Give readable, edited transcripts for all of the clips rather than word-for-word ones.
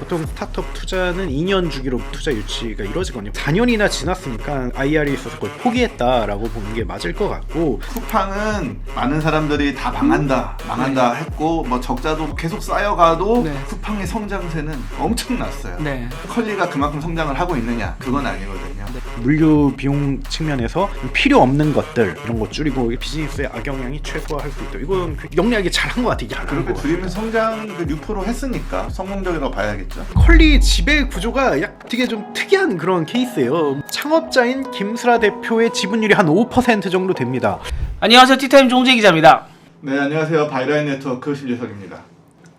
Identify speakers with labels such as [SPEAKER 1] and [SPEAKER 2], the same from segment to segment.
[SPEAKER 1] 보통 스타트업 투자는 2년 주기로 투자 유치가 이루어지거든요. 4년이나 지났으니까 IR이 있어서 그걸 포기했다라고 보는 게 맞을 것 같고,
[SPEAKER 2] 쿠팡은 많은 사람들이 다 망한다 했고 뭐 적자도 계속 쌓여가도
[SPEAKER 3] 네.
[SPEAKER 2] 쿠팡의 성장세는 엄청났어요.
[SPEAKER 3] 네.
[SPEAKER 2] 컬리가 그만큼 성장을 하고 있느냐? 그건 아니거든요.
[SPEAKER 1] 물류 비용 측면에서 필요 없는 것들 이런 거 줄이고 비즈니스의 악영향이 최소화할 수 있다. 이건 영리하게 잘한 것 같아요. 잘한
[SPEAKER 2] 그렇게
[SPEAKER 1] 것
[SPEAKER 2] 줄이면 성장 6% 했으니까 성공적이라고 봐야겠죠.
[SPEAKER 1] 컬리 지배 구조가 되게 좀 특이한 그런 케이스예요. 창업자인 김슬아 대표의 지분율이 한 5% 정도 됩니다.
[SPEAKER 3] 안녕하세요. 티타임 종재 기자입니다.
[SPEAKER 2] 네, 안녕하세요. 바이라인 네트워크 신재석입니다.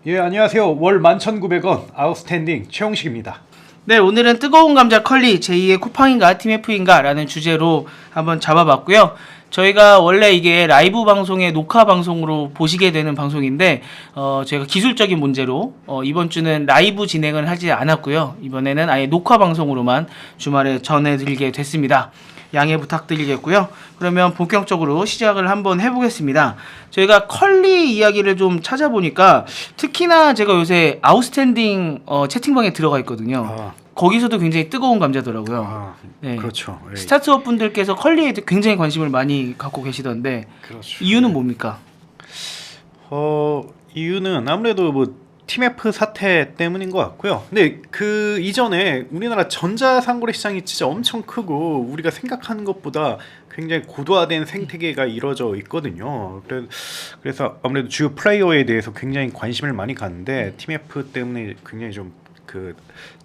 [SPEAKER 1] 예, 안녕하세요. 월 11,900원 아웃스탠딩 최용식입니다.
[SPEAKER 3] 네, 오늘은 뜨거운 감자 컬리 제2의 쿠팡인가 팀F인가 라는 주제로 한번 잡아봤고요. 저희가 원래 이게 라이브 방송의 녹화 방송으로 보시게 되는 방송인데 저희가 기술적인 문제로 이번 주는 라이브 진행을 하지 않았고요. 이번에는 아예 녹화 방송으로만 주말에 전해드리게 됐습니다. 양해 부탁드리겠고요. 그러면 본격적으로 시작을 한번 해보겠습니다. 저희가 컬리 이야기를 좀 찾아보니까 특히나 제가 요새 아웃스탠딩 채팅방에 들어가 있거든요. 거기서도 굉장히 뜨거운 감자더라고요. 네.
[SPEAKER 1] 그렇죠. 예.
[SPEAKER 3] 스타트업 분들께서 컬리에 굉장히 관심을 많이 갖고 계시던데
[SPEAKER 1] 그렇죠.
[SPEAKER 3] 이유는 뭡니까?
[SPEAKER 1] 이유는 아무래도 뭐 TMF 사태 때문인 것 같고요. 근데 그 이전에 우리나라 전자상거래 시장이 진짜 엄청 크고 우리가 생각하는 것보다 굉장히 고도화된 생태계가 이루어져 있거든요. 그래서 아무래도 주요 플레이어에 대해서 굉장히 관심을 많이 갖는데 TMF 때문에 굉장히 좀 그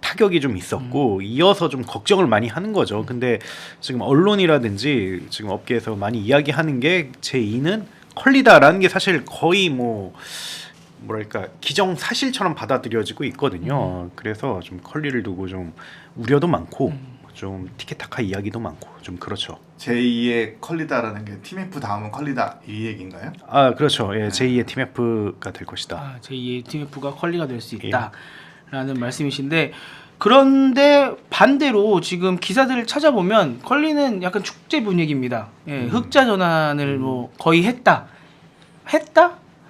[SPEAKER 1] 타격이 좀 있었고 이어서 좀 걱정을 많이 하는 거죠. 근데 지금 언론이라든지 지금 업계에서 많이 이야기하는 게 제2는 컬리다라는 게 사실 거의 뭐랄까 기정사실처럼 받아들여지고 있거든요. 그래서 좀 컬리를 두고 좀 우려도 많고 좀 티켓타카 이야기도 많고 좀 그렇죠.
[SPEAKER 2] 제2의 컬리다라는 게 TMF 다음은 컬리다 이 얘기인가요?
[SPEAKER 1] 아 그렇죠. 예, 제2의 TMF가 될 것이다.
[SPEAKER 3] 제2의 TMF가 컬리가 될 수 있다라는 말씀이신데 그런데 반대로 지금 기사들을 찾아보면 컬리는 약간 축제 분위기입니다. 예, 흑자 전환을 뭐 거의 했다?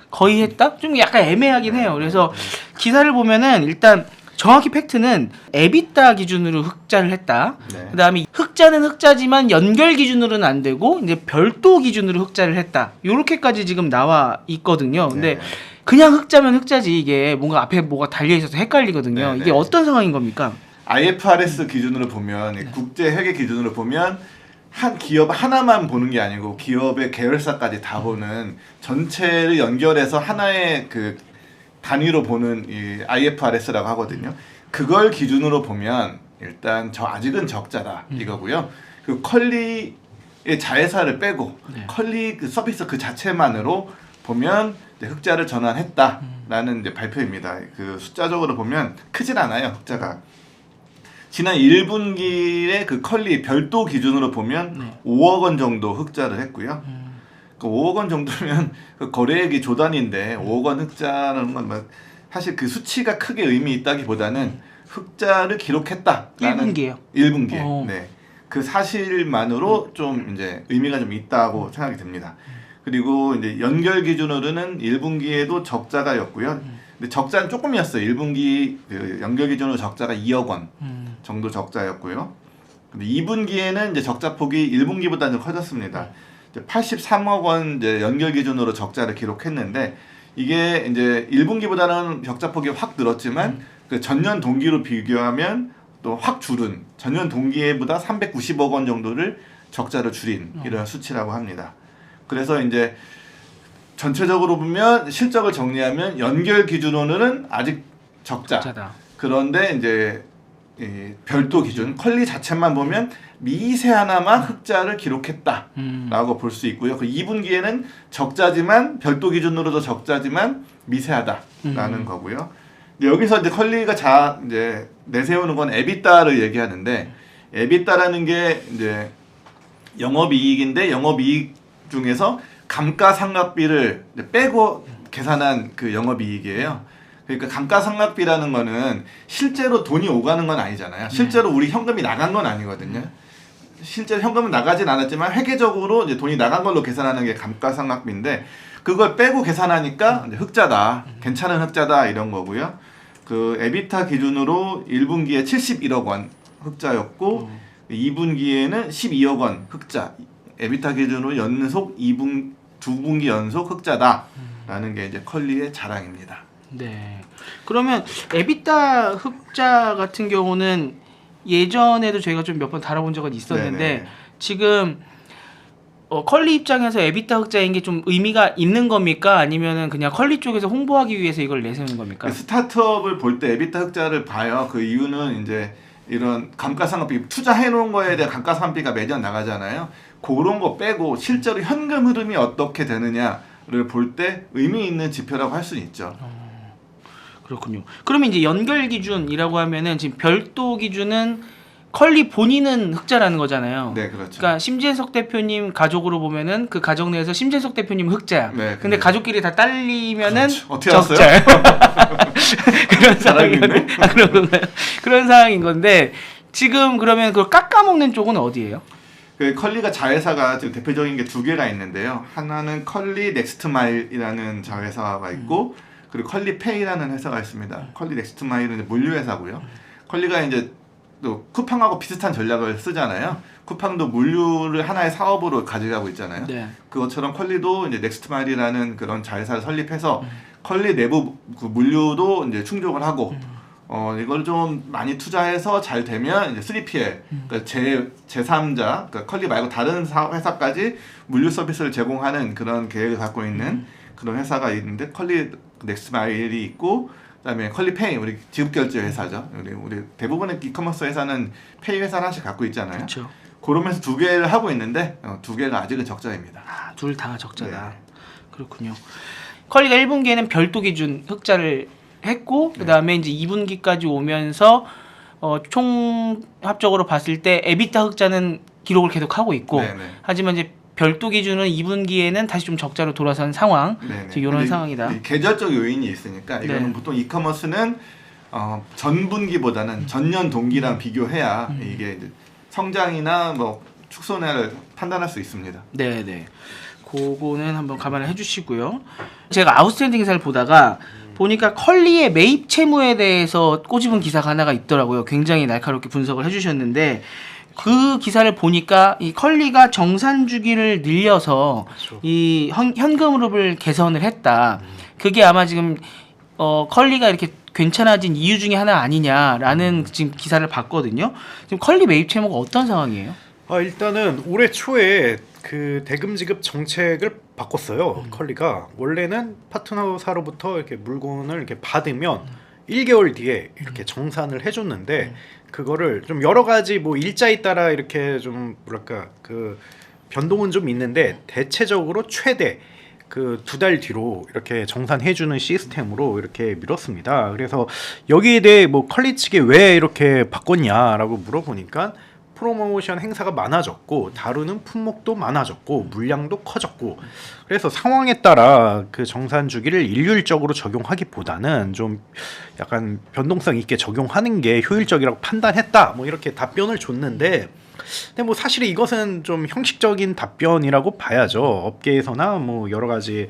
[SPEAKER 3] 거의 했다? 좀 약간 애매하긴 해요. 그래서 기사를 보면은 일단 정확히 팩트는 에비타 기준으로 흑자를 했다.
[SPEAKER 2] 네.
[SPEAKER 3] 그다음에 흑자는 흑자지만 연결 기준으로는 안 되고 이제 별도 기준으로 흑자를 했다. 요렇게까지 지금 나와 있거든요. 근데
[SPEAKER 2] 네.
[SPEAKER 3] 그냥 흑자면 흑자지 이게 뭔가 앞에 뭐가 달려 있어서 헷갈리거든요.
[SPEAKER 2] 네,
[SPEAKER 3] 이게
[SPEAKER 2] 네.
[SPEAKER 3] 어떤 상황인 겁니까?
[SPEAKER 2] IFRS 기준으로 보면 국제 회계 기준으로 보면 한 기업 하나만 보는 게 아니고 기업의 계열사까지 다 보는 전체를 연결해서 하나의 그 단위로 보는 이 IFRS라고 하거든요. 그걸 기준으로 보면 일단 아직은 적자다 이거고요. 그 컬리의 자회사를 빼고 컬리 그 서비스 그 자체만으로 보면 이제 흑자를 전환했다라는 이제 발표입니다. 그 숫자적으로 보면 크진 않아요, 흑자가. 지난 1분기에 그 컬리 별도 기준으로 보면 5억 원 정도 흑자를 했고요. 그 5억 원 정도면 그 거래액이 조단인데 5억 원 흑자라는 건 뭐 사실 그 수치가 크게 의미 있다기보다는 흑자를 기록했다라는
[SPEAKER 3] 1분기예요.
[SPEAKER 2] 1분기에. 네. 그 사실만으로 좀 이제 의미가 좀 있다고 생각이 듭니다. 그리고 이제 연결 기준으로는 1분기에도 적자가였고요. 근데 적자는 조금이었어요. 1분기 그 연결 기준으로 적자가 2억 원 정도 적자였고요. 근데 2분기에는 이제 적자 폭이 1분기보다는 커졌습니다. 83억 원 이제 연결 기준으로 적자를 기록했는데 이게 이제 1분기보다는 적자 폭이 확 늘었지만 그 전년 동기로 비교하면 또 확 줄은 전년 동기보다 390억 원 정도를 적자를 줄인 이런 수치라고 합니다. 그래서 이제 전체적으로 보면 실적을 정리하면 연결 기준으로는 아직 적자다. 그런데 이제 별도 기준 컬리 자체만 보면 미세하나마 흑자를 기록했다라고 볼 수 있고요. 그 2분기에는 적자지만 별도 기준으로도 적자지만 미세하다라는 거고요. 근데 여기서 이제 컬리가 이제 내세우는 건 에비타를 얘기하는데 에비타라는 게 이제 영업이익인데 영업이익 중에서 감가상각비를 빼고 계산한 그 영업이익이에요. 그러니까 감가상각비라는 거는 실제로 돈이 오가는 건 아니잖아요. 실제로 우리 현금이 나간 건 아니거든요. 실제로 현금은 나가진 않았지만 회계적으로 이제 돈이 나간 걸로 계산하는 게 감가상각비인데 그걸 빼고 계산하니까 이제 흑자다, 괜찮은 흑자다 이런 거고요. 그 에비타 기준으로 1분기에 71억 원 흑자였고 2분기에는 12억 원 흑자. 에비타 기준으로 연속 2분기 연속 흑자다라는 게 이제 컬리의 자랑입니다.
[SPEAKER 3] 네. 그러면 에비타 흑자 같은 경우는 예전에도 저희가 좀 몇 번 다뤄본 적은 있었는데
[SPEAKER 2] 네네.
[SPEAKER 3] 지금 컬리 입장에서 에비타 흑자인 게 좀 의미가 있는 겁니까? 아니면은 그냥 컬리 쪽에서 홍보하기 위해서 이걸 내세우는 겁니까?
[SPEAKER 2] 스타트업을 볼 때 에비타 흑자를 봐요. 그 이유는 이제 이런 감가상각비 투자해 놓은 거에 대한 감가상각비가 매년 나가잖아요. 그런 거 빼고 실제로 현금 흐름이 어떻게 되느냐를 볼 때 의미 있는 지표라고 할 수는 있죠.
[SPEAKER 3] 그렇군요. 그러면 이제 연결 기준이라고 하면은 지금 별도 기준은 컬리 본인은 흑자라는 거잖아요.
[SPEAKER 2] 네, 그렇죠.
[SPEAKER 3] 그러니까 심재석 대표님 가족으로 보면은 그 가족 내에서 심재석 대표님 흑자야.
[SPEAKER 2] 네,
[SPEAKER 3] 근데 가족끼리 다 딸리면은
[SPEAKER 2] 그렇죠. 어떻게 알았어요?
[SPEAKER 3] 적자예요. 그런 상황인
[SPEAKER 2] 잘하겠네.
[SPEAKER 3] 그런 상황인 건데 지금 그러면 그걸 깎아먹는 쪽은 어디예요?
[SPEAKER 2] 그 컬리가 자회사가 지금 대표적인 게 두 개가 있는데요. 하나는 컬리 넥스트마일이라는 자회사가 있고 그리고 컬리페이라는 회사가 있습니다. 컬리 넥스트마일은 이제 물류 회사고요. 컬리가 이제 또 쿠팡하고 비슷한 전략을 쓰잖아요. 쿠팡도 물류를 하나의 사업으로 가져가고 있잖아요.
[SPEAKER 3] 네.
[SPEAKER 2] 그것처럼 컬리도 이제 넥스트마일이라는 그런 자회사를 설립해서 컬리 내부 그 물류도 이제 충족을 하고 이걸 좀 많이 투자해서 잘 되면 이제 3PL, 그러니까 제3자, 그러니까 컬리 말고 다른 회사까지 물류 서비스를 제공하는 그런 계획을 갖고 있는 그런 회사가 있는데 컬리 넥스트마일이 있고 그다음에 컬리페이 우리 지급결제 회사죠. 우리 대부분의 이커머스 회사는 페이 회사 하나씩 갖고 있잖아요.
[SPEAKER 3] 그렇죠.
[SPEAKER 2] 그러면서 두 개를 하고 있는데 두 개가 아직은 적자입니다.
[SPEAKER 3] 아, 둘 다 적자다.
[SPEAKER 2] 네.
[SPEAKER 3] 그렇군요. 컬리가 1분기에는 별도 기준 흑자를 했고 그다음에 이제 2분기까지 오면서 총합적으로 봤을 때 에비타 흑자는 기록을 계속 하고 있고
[SPEAKER 2] 네네.
[SPEAKER 3] 하지만 이제 별도 기준은 2분기에는 다시 좀 적자로 돌아선 상황.
[SPEAKER 2] 네네.
[SPEAKER 3] 지금 이런
[SPEAKER 2] 근데
[SPEAKER 3] 상황이다.
[SPEAKER 2] 이 계절적 요인이 있으니까 이거는
[SPEAKER 3] 네.
[SPEAKER 2] 보통 이커머스는 전분기보다는 전년 동기랑 비교해야 이게 이제 성장이나 뭐 축소를 판단할 수 있습니다.
[SPEAKER 3] 네, 네. 그거는 한번 감안을 해주시고요. 제가 아웃스탠딩 기사를 보다가 보니까 컬리의 매입 채무에 대해서 꼬집은 기사가 하나가 있더라고요. 굉장히 날카롭게 분석을 해주셨는데 그 기사를 보니까 이 컬리가 정산 주기를 늘려서
[SPEAKER 1] 그렇죠.
[SPEAKER 3] 이 현금 흐름을 개선을 했다. 그게 아마 지금 컬리가 이렇게 괜찮아진 이유 중에 하나 아니냐라는 지금 기사를 봤거든요. 지금 컬리 매입 채무가 어떤 상황이에요?
[SPEAKER 1] 일단은 올해 초에 그 대금 지급 정책을 바꿨어요. 컬리가 원래는 파트너사로부터 이렇게 물건을 이렇게 받으면 1개월 뒤에 이렇게 정산을 해줬는데 그거를 좀 여러 가지 뭐 일자에 따라 이렇게 좀 뭐랄까 그 변동은 좀 있는데 대체적으로 최대 그 2달 뒤로 이렇게 정산해주는 시스템으로 이렇게 밀었습니다. 그래서 여기에 대해 뭐 컬리 측에 왜 이렇게 바꿨냐라고 물어보니까 프로모션 행사가 많아졌고 다루는 품목도 많아졌고 물량도 커졌고 그래서 상황에 따라 그 정산 주기를 일률적으로 적용하기보다는 좀 약간 변동성 있게 적용하는 게 효율적이라고 판단했다 뭐 이렇게 답변을 줬는데 근데 뭐 사실 이것은 좀 형식적인 답변이라고 봐야죠. 업계에서나 뭐 여러 가지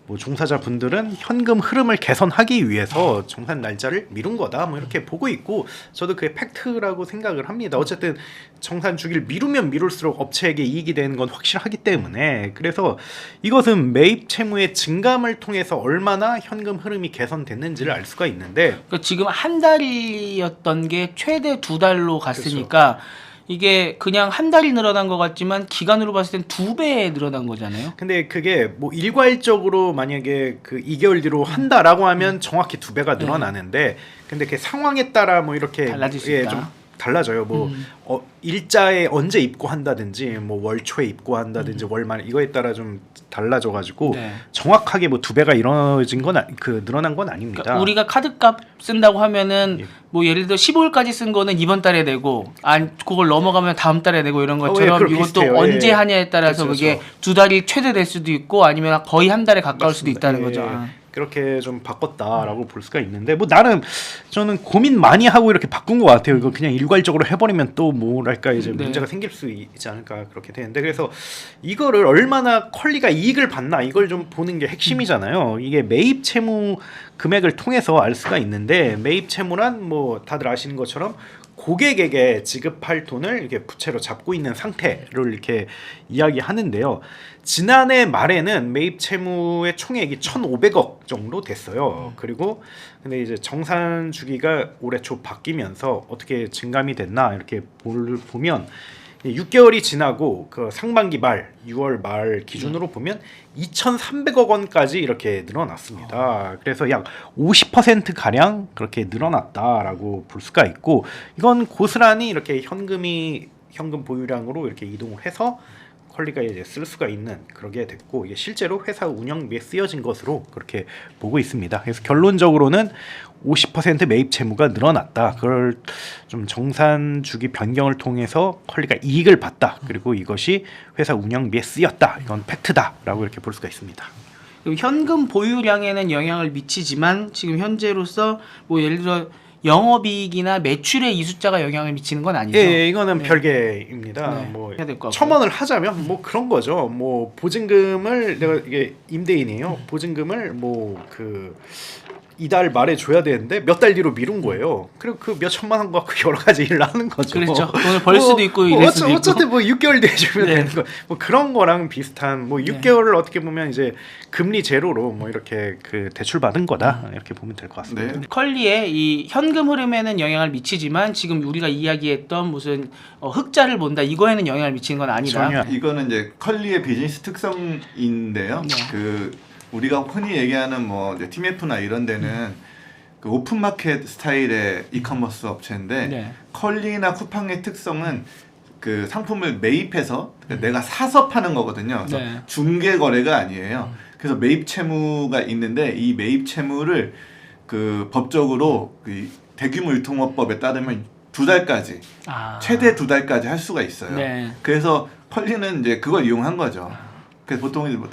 [SPEAKER 1] 뭐 종사자분들은 현금 흐름을 개선하기 위해서 정산 날짜를 미룬 거다 뭐 이렇게 보고 있고 저도 그게 팩트라고 생각을 합니다. 어쨌든 정산 주기를 미루면 미룰수록 업체에게 이익이 되는 건 확실하기 때문에 그래서 이것은 매입 채무의 증감을 통해서 얼마나 현금 흐름이 개선됐는지를 알 수가 있는데
[SPEAKER 3] 그러니까 지금 한 달이었던 게 최대 2달로 갔으니까 이게 그냥 한 달이 늘어난 것 같지만 기간으로 봤을 땐 2배 늘어난 거잖아요.
[SPEAKER 1] 근데 그게 뭐 일괄적으로 만약에 그 2개월 뒤로 한다라고 하면 정확히 2배가 늘어나는데 근데 그 상황에 따라 뭐 이렇게
[SPEAKER 3] 달라질 수 있다.
[SPEAKER 1] 좀 달라져요. 뭐 일자에 언제 입고한다든지 뭐 월 초에 입고한다든지 월 말 이거에 따라 좀 달라져가지고
[SPEAKER 3] 네.
[SPEAKER 1] 정확하게 뭐 2배가 이루어진 건 늘어난 건 아닙니다.
[SPEAKER 3] 그러니까 우리가 카드값 쓴다고 하면은
[SPEAKER 1] 예.
[SPEAKER 3] 뭐 예를 들어 15일까지 쓴 거는 이번 달에 내고 그걸 넘어가면 다음 달에 내고 이런 것처럼
[SPEAKER 1] 그럼
[SPEAKER 3] 이것도
[SPEAKER 1] 비슷해요.
[SPEAKER 3] 언제
[SPEAKER 1] 예.
[SPEAKER 3] 하냐에 따라서
[SPEAKER 1] 그렇죠,
[SPEAKER 3] 그게
[SPEAKER 1] 그렇죠.
[SPEAKER 3] 2달이 최대 될 수도 있고 아니면 거의 한 달에 가까울 수도
[SPEAKER 1] 맞습니다.
[SPEAKER 3] 있다는
[SPEAKER 1] 예,
[SPEAKER 3] 거죠.
[SPEAKER 1] 예.
[SPEAKER 3] 아.
[SPEAKER 1] 그렇게 좀 바꿨다라고 볼 수가 있는데 뭐 나는 저는 고민 많이 하고 이렇게 바꾼 것 같아요. 이거 그냥 일괄적으로 해버리면 또 뭐랄까 이제
[SPEAKER 3] 네.
[SPEAKER 1] 문제가 생길 수 있지 않을까 그렇게 되는데 그래서 이거를 얼마나 컬리가 이익을 받나 이걸 좀 보는 게 핵심이잖아요. 이게 매입 채무 금액을 통해서 알 수가 있는데 매입 채무란 뭐 다들 아시는 것처럼 고객에게 지급할 돈을 이렇게 부채로 잡고 있는 상태를 이렇게 이야기하는데요. 지난해 말에는 매입 채무의 총액이 1,500억 정도 됐어요. 그리고 근데 이제 정산 주기가 올해 초 바뀌면서 어떻게 증감이 됐나 이렇게 보면 6개월이 지나고 그 상반기 말 6월 말 기준으로 보면 2,300억 원까지 이렇게 늘어났습니다. 그래서 약 50% 가량 그렇게 늘어났다라고 볼 수가 있고 이건 고스란히 이렇게 현금 보유량으로 이렇게 이동을 해서 컬리가 이제 쓸 수가 있는 그러게 됐고 이게 실제로 회사 운영비에 쓰여진 것으로 그렇게 보고 있습니다. 그래서 결론적으로는 50% 매입 채무가 늘어났다. 그걸 좀 정산 주기 변경을 통해서 컬리가 이익을 봤다. 그리고 이것이 회사 운영비에 쓰였다. 이건 팩트다라고 이렇게 볼 수가 있습니다.
[SPEAKER 3] 그럼 현금 보유량에는 영향을 미치지만 지금 현재로서 뭐 예를 들어 영업이익이나 매출에 이 숫자가 영향을 미치는 건 아니죠.
[SPEAKER 1] 예, 이거는
[SPEAKER 3] 네.
[SPEAKER 1] 별개입니다.
[SPEAKER 3] 네,
[SPEAKER 1] 뭐
[SPEAKER 3] 해야 될것 같고요.
[SPEAKER 1] 첨언을 하자면 뭐 그런 거죠. 뭐 보증금을 내가 이게 임대인이에요. 보증금을 뭐 그 이달 말에 줘야 되는데 몇 달 뒤로 미룬 거예요. 그리고 그 몇 천만 원 갖고 여러 가지 일을 하는 거죠.
[SPEAKER 3] 그렇죠. 돈을 벌 수도 있고 이럴 수도 있고.
[SPEAKER 1] 어쨌든 뭐 6개월 뒤에 주면
[SPEAKER 3] 네.
[SPEAKER 1] 되는 거. 뭐 그런 거랑 비슷한 뭐 6개월을 어떻게 보면 이제 금리 제로로 뭐 이렇게 그 대출 받은 거다 이렇게 보면 될 것 같습니다.
[SPEAKER 2] 네.
[SPEAKER 3] 컬리의 이 현금 흐름에는 영향을 미치지만 지금 우리가 이야기했던 무슨 흑자를 본다 이거에는 영향을 미치는 건 아니다.
[SPEAKER 1] 전혀.
[SPEAKER 2] 이거는 이제 컬리의 비즈니스 특성인데요.
[SPEAKER 3] 네.
[SPEAKER 2] 그 우리가 흔히 얘기하는 뭐 이제 팀F나 이런 데는 그 오픈마켓 스타일의 이커머스 업체인데
[SPEAKER 3] 네.
[SPEAKER 2] 컬리나 쿠팡의 특성은 그 상품을 매입해서 그러니까 내가 사서 파는 거거든요. 그래서
[SPEAKER 3] 네.
[SPEAKER 2] 중개 거래가 아니에요. 그래서 매입 채무가 있는데 이 매입 채무를 그 법적으로 그 대규모 유통업법에 따르면 2달까지 최대 2달까지 할 수가 있어요.
[SPEAKER 3] 네.
[SPEAKER 2] 그래서 컬리는 이제 그걸 이용한 거죠. 그래서 보통 뭐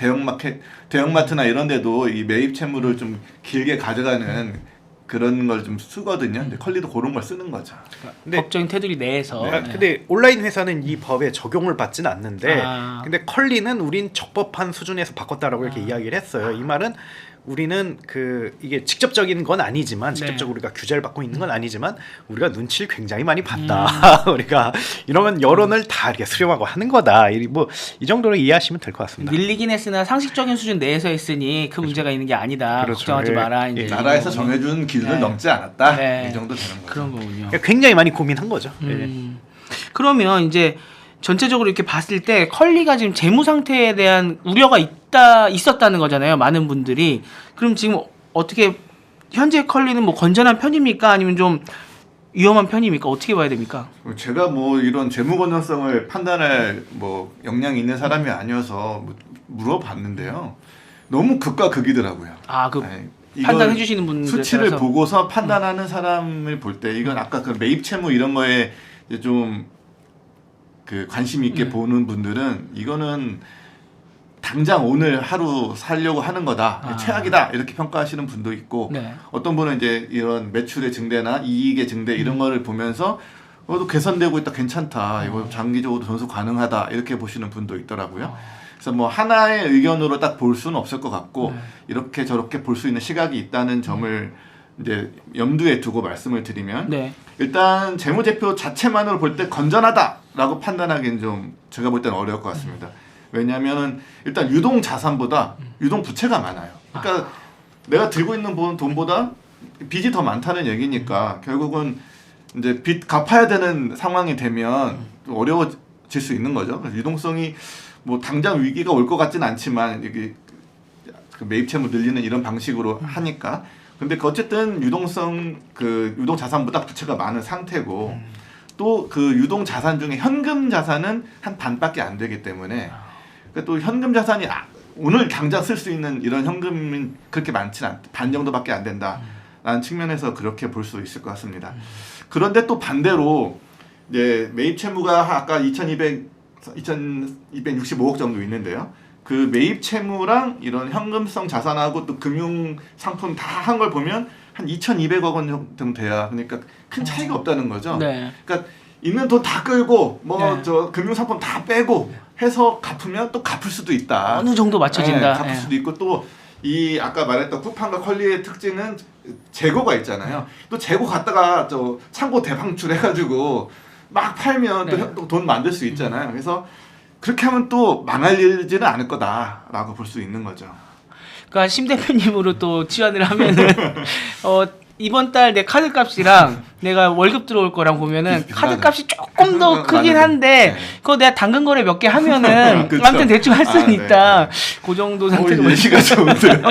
[SPEAKER 2] 대형마트나 이런 데도 이 매입 채무를 좀 길게 가져가는 그런 걸 좀 쓰거든요. 근데 컬리도 그런 걸 쓰는 거죠.
[SPEAKER 1] 근데
[SPEAKER 3] 법적인 테두리 내에서.
[SPEAKER 1] 아, 근데 온라인 회사는 이 법에 적용을 받지는 않는데
[SPEAKER 3] 아.
[SPEAKER 1] 근데 컬리는 우린 적법한 수준에서 바꿨다라고 이렇게 이야기를 했어요. 이 말은 우리는 그 이게 직접적인 건 아니지만 직접적으로 우리가 규제를 받고 있는 건 아니지만 우리가 눈치를 굉장히 많이 봤다. 우리가 이러면 여론을 다 이렇게 수렴하고 하는 거다. 뭐 이 정도로 이해하시면 될 것 같습니다.
[SPEAKER 3] 밀리긴 했으나 상식적인 수준 내에서 했으니 그 문제가 있는 게 아니다.
[SPEAKER 1] 그렇죠.
[SPEAKER 3] 걱정하지
[SPEAKER 1] 예.
[SPEAKER 3] 마라.
[SPEAKER 1] 예.
[SPEAKER 3] 이제
[SPEAKER 2] 나라에서
[SPEAKER 3] 이런
[SPEAKER 2] 정해준 기준을
[SPEAKER 3] 네.
[SPEAKER 2] 넘지 않았다.
[SPEAKER 3] 네.
[SPEAKER 2] 이 정도 되는 거죠.
[SPEAKER 3] 그런 거군요.
[SPEAKER 1] 굉장히 많이 고민한 거죠. 예.
[SPEAKER 3] 그러면 이제 전체적으로 이렇게 봤을 때 컬리가 지금 재무 상태에 대한 우려가 있었다는 거잖아요. 많은 분들이. 그럼 지금 어떻게 현재 컬리는 뭐 건전한 편입니까? 아니면 좀 위험한 편입니까? 어떻게 봐야 됩니까?
[SPEAKER 2] 제가 뭐 이런 재무 건전성을 판단할 뭐 역량이 있는 사람이 아니어서 물어봤는데요. 너무 극과 극이더라고요.
[SPEAKER 3] 아, 그
[SPEAKER 2] 네,
[SPEAKER 3] 판단해
[SPEAKER 2] 이걸
[SPEAKER 3] 주시는 분들
[SPEAKER 2] 수치를
[SPEAKER 3] 따라서.
[SPEAKER 2] 보고서 판단하는 사람을 볼 때 이건 아까 그 매입 채무 이런 거에 이제 좀 그 관심 있게 보는 분들은 이거는 당장 오늘 하루 살려고 하는 거다. 최악이다. 이렇게 평가하시는 분도 있고
[SPEAKER 3] 네.
[SPEAKER 2] 어떤 분은 이제 이런 매출의 증대나 이익의 증대 이런 거를 보면서 또 개선되고 있다. 괜찮다. 이거 장기적으로 전속 가능하다. 이렇게 보시는 분도 있더라고요. 그래서 뭐 하나의 의견으로 딱 볼 수는 없을 것 같고 이렇게 저렇게 볼 수 있는 시각이 있다는 점을 이제 염두에 두고 말씀을 드리면
[SPEAKER 3] 네.
[SPEAKER 2] 일단 재무제표 자체만으로 볼 때 건전하다라고 판단하기는 좀 제가 볼 때는 어려울 것 같습니다. 왜냐하면 일단 유동 자산보다 유동 부채가 많아요. 그러니까 내가 들고 있는 돈보다 빚이 더 많다는 얘기니까 결국은 이제 빚 갚아야 되는 상황이 되면 좀 어려워질 수 있는 거죠. 그래서 유동성이 뭐 당장 위기가 올 것 같지는 않지만 이게 그 매입 채무 늘리는 이런 방식으로 하니까. 근데 어쨌든 유동 자산보다 부채가 많은 상태고 또 그 유동 자산 중에 현금 자산은 한 반밖에 안 되기 때문에 그러니까 또 현금 자산이 오늘 당장 쓸 수 있는 이런 현금은 그렇게 많지는 않다. 반 정도밖에 안 된다라는 측면에서 그렇게 볼 수 있을 것 같습니다. 그런데 또 반대로 이제 매입 채무가 아까 2,265억 정도 있는데요. 그 매입 채무랑 이런 현금성 자산하고 또 금융 상품 다 한 걸 보면 한 2,200억 원 정도 돼야 그러니까 큰 차이가 없다는 거죠.
[SPEAKER 3] 네.
[SPEAKER 2] 그러니까 있는 돈 다 끌고 뭐
[SPEAKER 3] 네.
[SPEAKER 2] 저 금융 상품 다 빼고 해서 갚으면 또 갚을 수도 있다.
[SPEAKER 3] 어느 정도 맞춰진다.
[SPEAKER 2] 네, 갚을
[SPEAKER 3] 예.
[SPEAKER 2] 수도 있고 또 이 아까 말했던 쿠팡과 컬리의 특징은 재고가 있잖아요. 또 재고 갔다가 저 창고 대방출 해가지고 막 팔면
[SPEAKER 3] 네.
[SPEAKER 2] 또 돈 만들 수 있잖아요. 그래서 그렇게 하면 또 망할지는 않을 거다라고 볼 수 있는 거죠.
[SPEAKER 3] 그러니까 심 대표님으로 또 치환을 하면은 이번 달 내 카드 값이랑 내가 월급 들어올 거랑 보면은 카드 값이 조금 더 크긴 한데
[SPEAKER 2] 네.
[SPEAKER 3] 그거 내가 당근 거래 몇 개 하면은
[SPEAKER 2] 그쵸.
[SPEAKER 3] 아무튼 대충 할 수는
[SPEAKER 2] 네,
[SPEAKER 3] 있다.
[SPEAKER 2] 네.
[SPEAKER 3] 그 정도 상태로.
[SPEAKER 2] 예시가 좋은데요.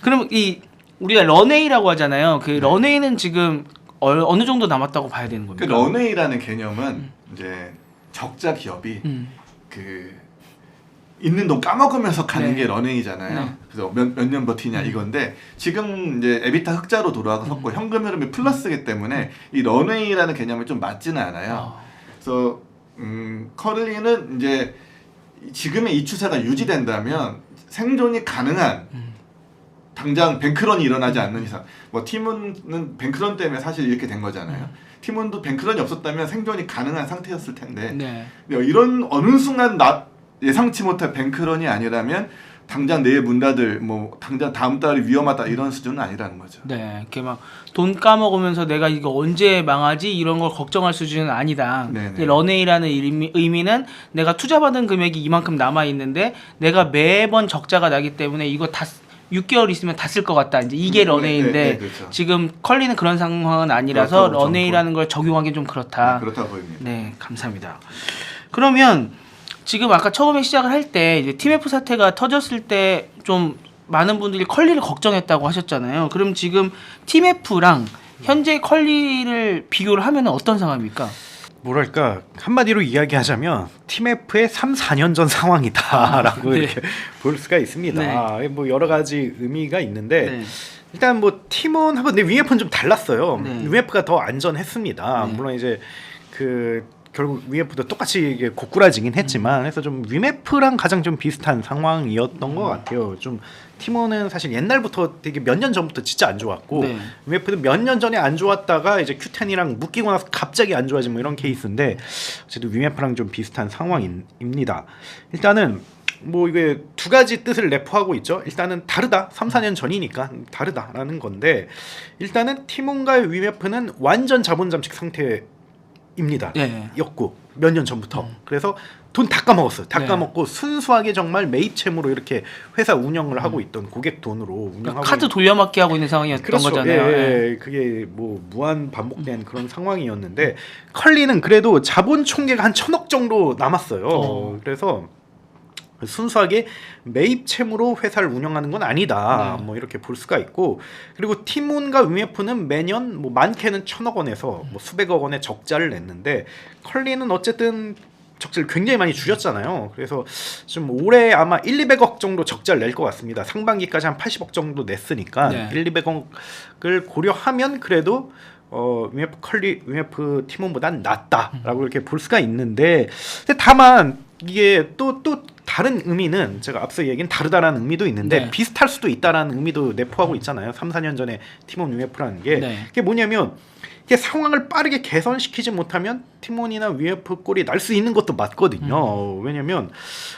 [SPEAKER 3] 그럼 이 우리가 런웨이라고 하잖아요. 그
[SPEAKER 2] 네.
[SPEAKER 3] 런웨이는 지금 어느 정도 남았다고 봐야 되는
[SPEAKER 2] 그
[SPEAKER 3] 겁니까?
[SPEAKER 2] 런웨이라는 개념은 이제 적자 기업이 그 있는 돈 까먹으면서 가는
[SPEAKER 3] 네.
[SPEAKER 2] 게 런웨이잖아요.
[SPEAKER 3] 네.
[SPEAKER 2] 그래서 몇 년 버티냐 이건데 지금 이제 에비타 흑자로 돌아섰고 현금 흐름이 플러스이기 때문에 이 런웨이라는 개념이 좀 맞지는 않아요. 그래서 커리는 이제 지금의 이 추세가 유지된다면 생존이 가능한 당장 뱅크런이 일어나지 않는 이상 뭐 팀은 뱅크런 때문에 사실 이렇게 된 거잖아요. 팀원도 뱅크런이 없었다면 생존이 가능한 상태였을 텐데
[SPEAKER 3] 네.
[SPEAKER 2] 이런 어느 순간 예상치 못한 뱅크런이 아니라면 당장 내일 문 닫을 뭐 당장 다음 달이 위험하다 이런 수준은 아니라는 거죠.
[SPEAKER 3] 네, 이렇게 막 돈 까먹으면서 내가 이거 언제 망하지 이런 걸 걱정할 수준은 아니다.
[SPEAKER 2] 네네.
[SPEAKER 3] 런웨이라는 의미는 내가 투자받은 금액이 이만큼 남아 있는데 내가 매번 적자가 나기 때문에 이거 다 6개월 있으면 다 쓸 것 같다. 이제 이게 런웨이인데
[SPEAKER 2] 네, 그렇죠.
[SPEAKER 3] 지금 컬리는 그런 상황은 아니라서
[SPEAKER 2] 그렇다고
[SPEAKER 3] 런웨이라는 걸 적용하기 좀 그렇다.
[SPEAKER 2] 네, 그렇다 보입니다.
[SPEAKER 3] 네, 감사합니다. 그러면 지금 아까 처음에 시작을 할 때 이제 TMF 사태가 터졌을 때 좀 많은 분들이 컬리를 걱정했다고 하셨잖아요. 그럼 지금 TMF랑 현재 컬리를 비교를 하면 어떤 상황입니까?
[SPEAKER 1] 뭐랄까 한마디로 이야기하자면 팀F의 3, 4년 전 상황이다라고
[SPEAKER 3] 네.
[SPEAKER 1] 이렇게 볼 수가 있습니다.
[SPEAKER 3] 네.
[SPEAKER 1] 뭐 여러 가지 의미가 있는데
[SPEAKER 3] 네.
[SPEAKER 1] 일단 뭐 팀원하고 근데 위에프는 좀 달랐어요.
[SPEAKER 3] 네.
[SPEAKER 1] 위에프가 더 안전했습니다.
[SPEAKER 3] 네.
[SPEAKER 1] 물론 이제 그 결국 위에프도 똑같이 이게 고꾸라지긴 했지만 그래서 좀 위메프랑 가장 좀 비슷한 상황이었던 것 같아요. 좀 팀원은 사실 옛날부터 되게 몇 년 전부터 진짜 안 좋았고
[SPEAKER 3] 네.
[SPEAKER 1] 위메프는 몇 년 전에 안 좋았다가 이제 Q10이랑 묶이고 나서 갑자기 안 좋아진 뭐 이런 케이스인데 어쨌든 위메프랑 좀 비슷한 상황입니다. 일단은 뭐 이게 두 가지 뜻을 내포하고 있죠. 일단은 다르다. 3, 4년 전이니까 다르다라는 건데 일단은 팀원과의 위메프는 완전 자본 잠식 상태입니다.
[SPEAKER 3] 네.
[SPEAKER 1] 였고 몇 년 전부터. 그래서 돈 다 까먹었어요. 다
[SPEAKER 3] 네.
[SPEAKER 1] 까먹고 순수하게 정말 매입 채무로 이렇게 회사 운영을 하고 있던 고객 돈으로 운영하고
[SPEAKER 3] 카드 돌려막기 하고 있는 상황이었던
[SPEAKER 1] 그렇죠.
[SPEAKER 3] 거잖아요.
[SPEAKER 1] 예,
[SPEAKER 3] 네.
[SPEAKER 1] 예. 그게 뭐 무한 반복된 그런 상황이었는데 컬리는 그래도 자본 총계가 한 1,000억 정도 남았어요. 그래서 순수하게 매입 채무로 회사를 운영하는 건 아니다.
[SPEAKER 3] 네.
[SPEAKER 1] 뭐 이렇게 볼 수가 있고 그리고 티몬과 위메프는 매년 뭐 많게는 1,000억 원에서 뭐 수백억 원의 적자를 냈는데 컬리는 어쨌든 적자를 굉장히 많이 줄였잖아요. 그래서 좀 올해 아마 1, 200억 정도 적자를 낼 것 같습니다. 상반기까지 한 80억 정도 냈으니까
[SPEAKER 3] 네.
[SPEAKER 1] 1, 200억을 고려하면 그래도 위메프 팀원보단 낫다라고 이렇게 볼 수가 있는데 근데 다만 이게 또 다른 의미는 제가 앞서 얘기한 다르다라는 의미도 있는데
[SPEAKER 3] 네.
[SPEAKER 1] 비슷할 수도 있다라는 의미도 내포하고 있잖아요. 3, 4년 전에 팀원 위메프라는 게
[SPEAKER 3] 네.
[SPEAKER 1] 그게 뭐냐면 이게 상황을 빠르게 개선시키지 못하면 팀원이나 위에프 꼴이 날 수 있는 것도 맞거든요. 왜냐면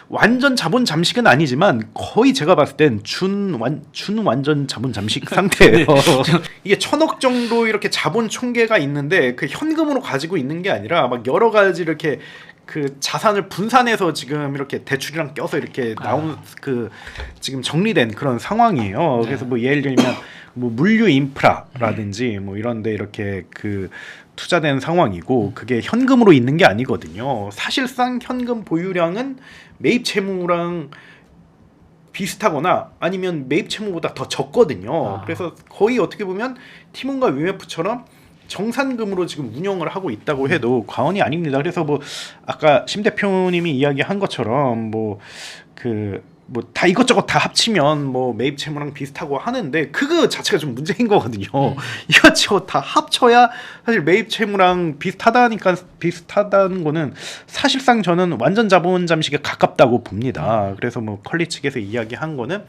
[SPEAKER 1] 완전 자본 잠식은 아니지만 거의 제가 봤을 땐 준완전 자본 잠식 상태예요. 이게 1,000억 정도 이렇게 자본 총계가 있는데 그 현금으로 가지고 있는 게 아니라 막 여러 가지 이렇게 그 자산을 분산해서 지금 이렇게 대출이랑 껴서 이렇게 나온 그 지금 정리된 그런 상황이에요. 그래서 뭐 예를 들면 뭐 물류 인프라라든지 뭐 이런데 이렇게 그 투자된 상황이고 그게 현금으로 있는 게 아니거든요. 사실상 현금 보유량은 매입 채무랑 비슷하거나 아니면 매입 채무보다 더 적거든요. 그래서 거의 어떻게 보면 팀원과 위메프처럼 정산금으로 지금 운영을 하고 있다고 해도 과언이 아닙니다. 그래서 뭐 아까 심 대표님이 이야기한 것처럼 뭐 그 뭐 다 이것저것 다 합치면 뭐 매입 채무랑 비슷하고 하는데 그거 자체가 좀 문제인 거거든요. 이것저것 다 합쳐야 사실 매입 채무랑 비슷하다는 거는 사실상 저는 완전 자본 잠식에 가깝다고 봅니다. 그래서 뭐 컬리 측에서 이야기한 거는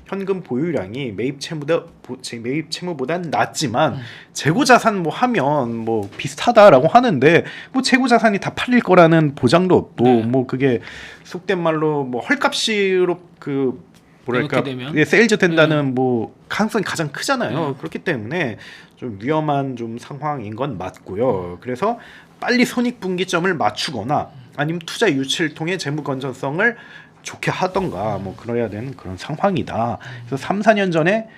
[SPEAKER 1] 현금 보유량이 매입 채무보단 낮지만 재고 자산 뭐 하면 뭐 비슷하다라고 하는데 뭐 재고 자산이 다 팔릴 거라는 보장도 없고 뭐 그게 속된 말로 뭐 헐값으로 그 뭐랄까 세일즈 된다는 뭐 가능성이 가장 크잖아요. 그렇기 때문에 좀 위험한 좀 상황인 건 맞고요. 그래서 빨리 손익분기점을 맞추거나 아니면 투자 유치를 통해 재무 건전성을 좋게 하던가 뭐 그래야 되는 그런 상황이다. 그래서 3, 4년 전에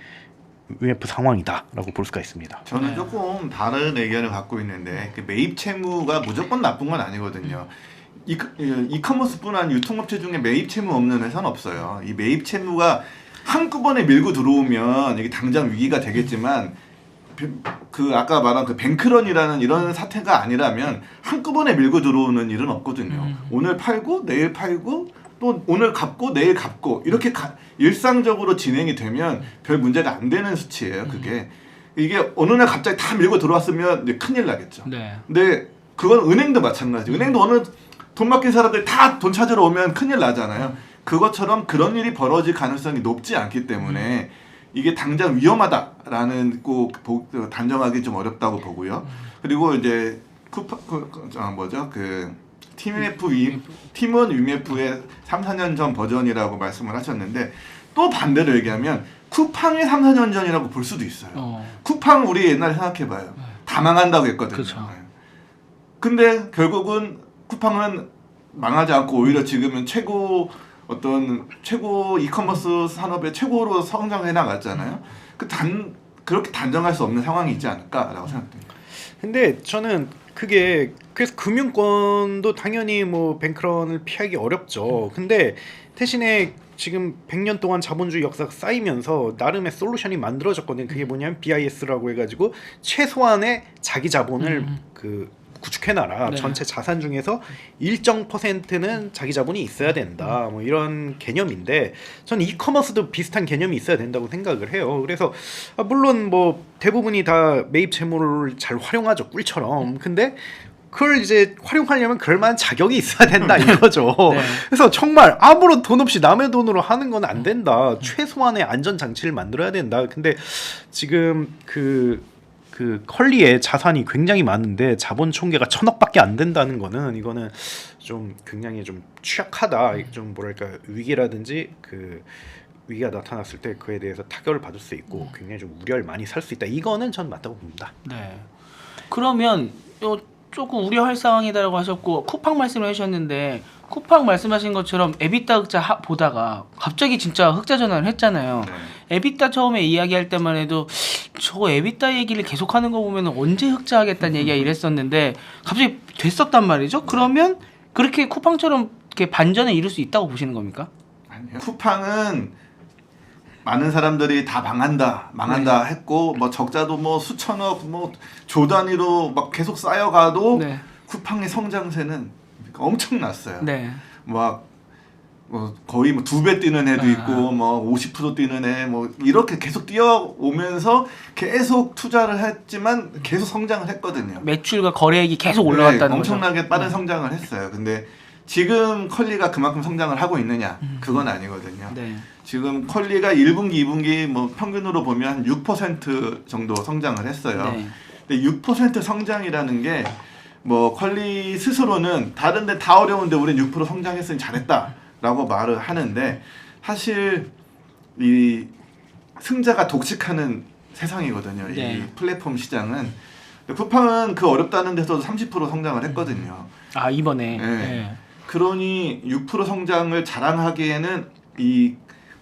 [SPEAKER 1] UMF 상황이다라고 볼 수가 있습니다.
[SPEAKER 2] 저는 조금 다른 의견을 갖고 있는데 그 매입 채무가 무조건 나쁜 건 아니거든요. 이커머스뿐 아니라 유통업체 중에 매입 채무 없는 회사는 없어요. 이 매입 채무가 한꺼번에 밀고 들어오면 이게 당장 위기가 되겠지만 그 아까 말한 그 뱅크런이라는 이런 사태가 아니라면 한꺼번에 밀고 들어오는 일은 없거든요. 오늘 팔고 내일 팔고 또 오늘 갚고 내일 갚고 이렇게 일상적으로 진행이 되면 별 문제가 안 되는 수치예요. 그게 이게 어느 날 갑자기 다 밀고 들어왔으면 이제 큰일 나겠죠. 근데 그건 은행도 마찬가지. 은행도 어느 돈 맡긴 사람들 다 돈 찾으러 오면 큰일 나잖아요. 그것처럼 그런 일이 벌어질 가능성이 높지 않기 때문에 이게 당장 위험하다라는 꼭 단정하기 좀 어렵다고 보고요. 그리고 이제 팀원 UMF의 3, 4년 전 버전이라고 말씀을 하셨는데 또 반대로 얘기하면 쿠팡의 3, 4년 전이라고 볼 수도 있어요. 쿠팡 우리 옛날에 생각해봐요. 다 망한다고 했거든요.
[SPEAKER 3] 그쵸.
[SPEAKER 2] 근데 결국은 쿠팡은 망하지 않고 오히려 지금은 최고 이커머스 산업의 최고로 성장해 나갔잖아요. 그렇게 단정할 수 없는 상황이 있지 않을까라고 생각됩니다.
[SPEAKER 1] 근데 저는 그게 그래서 금융권도 당연히 뭐 뱅크런을 피하기 어렵죠. 근데 대신에 지금 100년 동안 자본주의 역사가 쌓이면서 나름의 솔루션이 만들어졌거든요. 그게 뭐냐면 BIS라고 해가지고 최소한의 자기 자본을 구축해놔라. 전체 자산 중에서 일정 %는 자기 자본이 있어야 된다. 뭐 이런 개념인데 저는 이커머스도 비슷한 개념이 있어야 된다고 생각을 해요. 그래서 물론 뭐 대부분이 다 매입 채무를 잘 활용하죠. 꿀처럼. 근데 그걸 이제 활용하려면 그럴 만한 자격이 있어야 된다 이거죠. 그래서 정말 아무런 돈 없이 남의 돈으로 하는 건 안 된다. 최소한의 안전 장치를 만들어야 된다. 근데 지금 그 컬리의 자산이 굉장히 많은데 자본 총계가 1,000억밖에 안 된다는 거는 이거는 좀 굉장히 좀 취약하다. 좀 뭐랄까 위기라든지 그 위기가 나타났을 때 그에 대해서 타격을 받을 수 있고 굉장히 좀 우려를 많이 살 수 있다. 이거는 전 맞다고 봅니다.
[SPEAKER 3] 네. 그러면 조금 우려할 상황이다라고 하셨고 쿠팡 말씀을 하셨는데 쿠팡 말씀하신 것처럼 에비타 흑자 보다가 갑자기 진짜 흑자 전환을 했잖아요. 에비타 처음에 이야기할 때만 해도 저 에비타 얘기를 계속하는 거 보면 언제 흑자하겠다는 얘기가 이랬었는데 갑자기 됐었단 말이죠. 그러면 그렇게 쿠팡처럼 이렇게 반전을 이룰 수 있다고 보시는 겁니까?
[SPEAKER 2] 아니요. 쿠팡은 많은 사람들이 다 망한다 했고 뭐 적자도 뭐 수천억 뭐 조 단위로 막 계속 쌓여가도 쿠팡의 성장세는 엄청났어요. 막 뭐 거의 뭐 2배 뛰는 애도 있고 뭐 50% 뛰는 애 뭐 이렇게 계속 뛰어오면서 계속 투자를 했지만 계속 성장을 했거든요.
[SPEAKER 3] 매출과 거래액이 계속 올라갔다는 거죠.
[SPEAKER 2] 엄청나게 빠른 성장을 했어요. 근데 지금 컬리가 그만큼 성장을 하고 있느냐? 그건 아니거든요. 지금 컬리가 1분기, 2분기 뭐 평균으로 보면 6% 정도 성장을 했어요. 근데 6% 성장이라는 게 뭐 컬리 스스로는 다른 데 다 어려운데 우린 6% 성장했으니 잘했다라고 말을 하는데 사실 이 승자가 독식하는 세상이거든요. 이 플랫폼 시장은. 쿠팡은 그 어렵다는 데서도 30% 성장을 했거든요.
[SPEAKER 3] 아 이번에.
[SPEAKER 2] 그러니 6% 성장을 자랑하기에는 이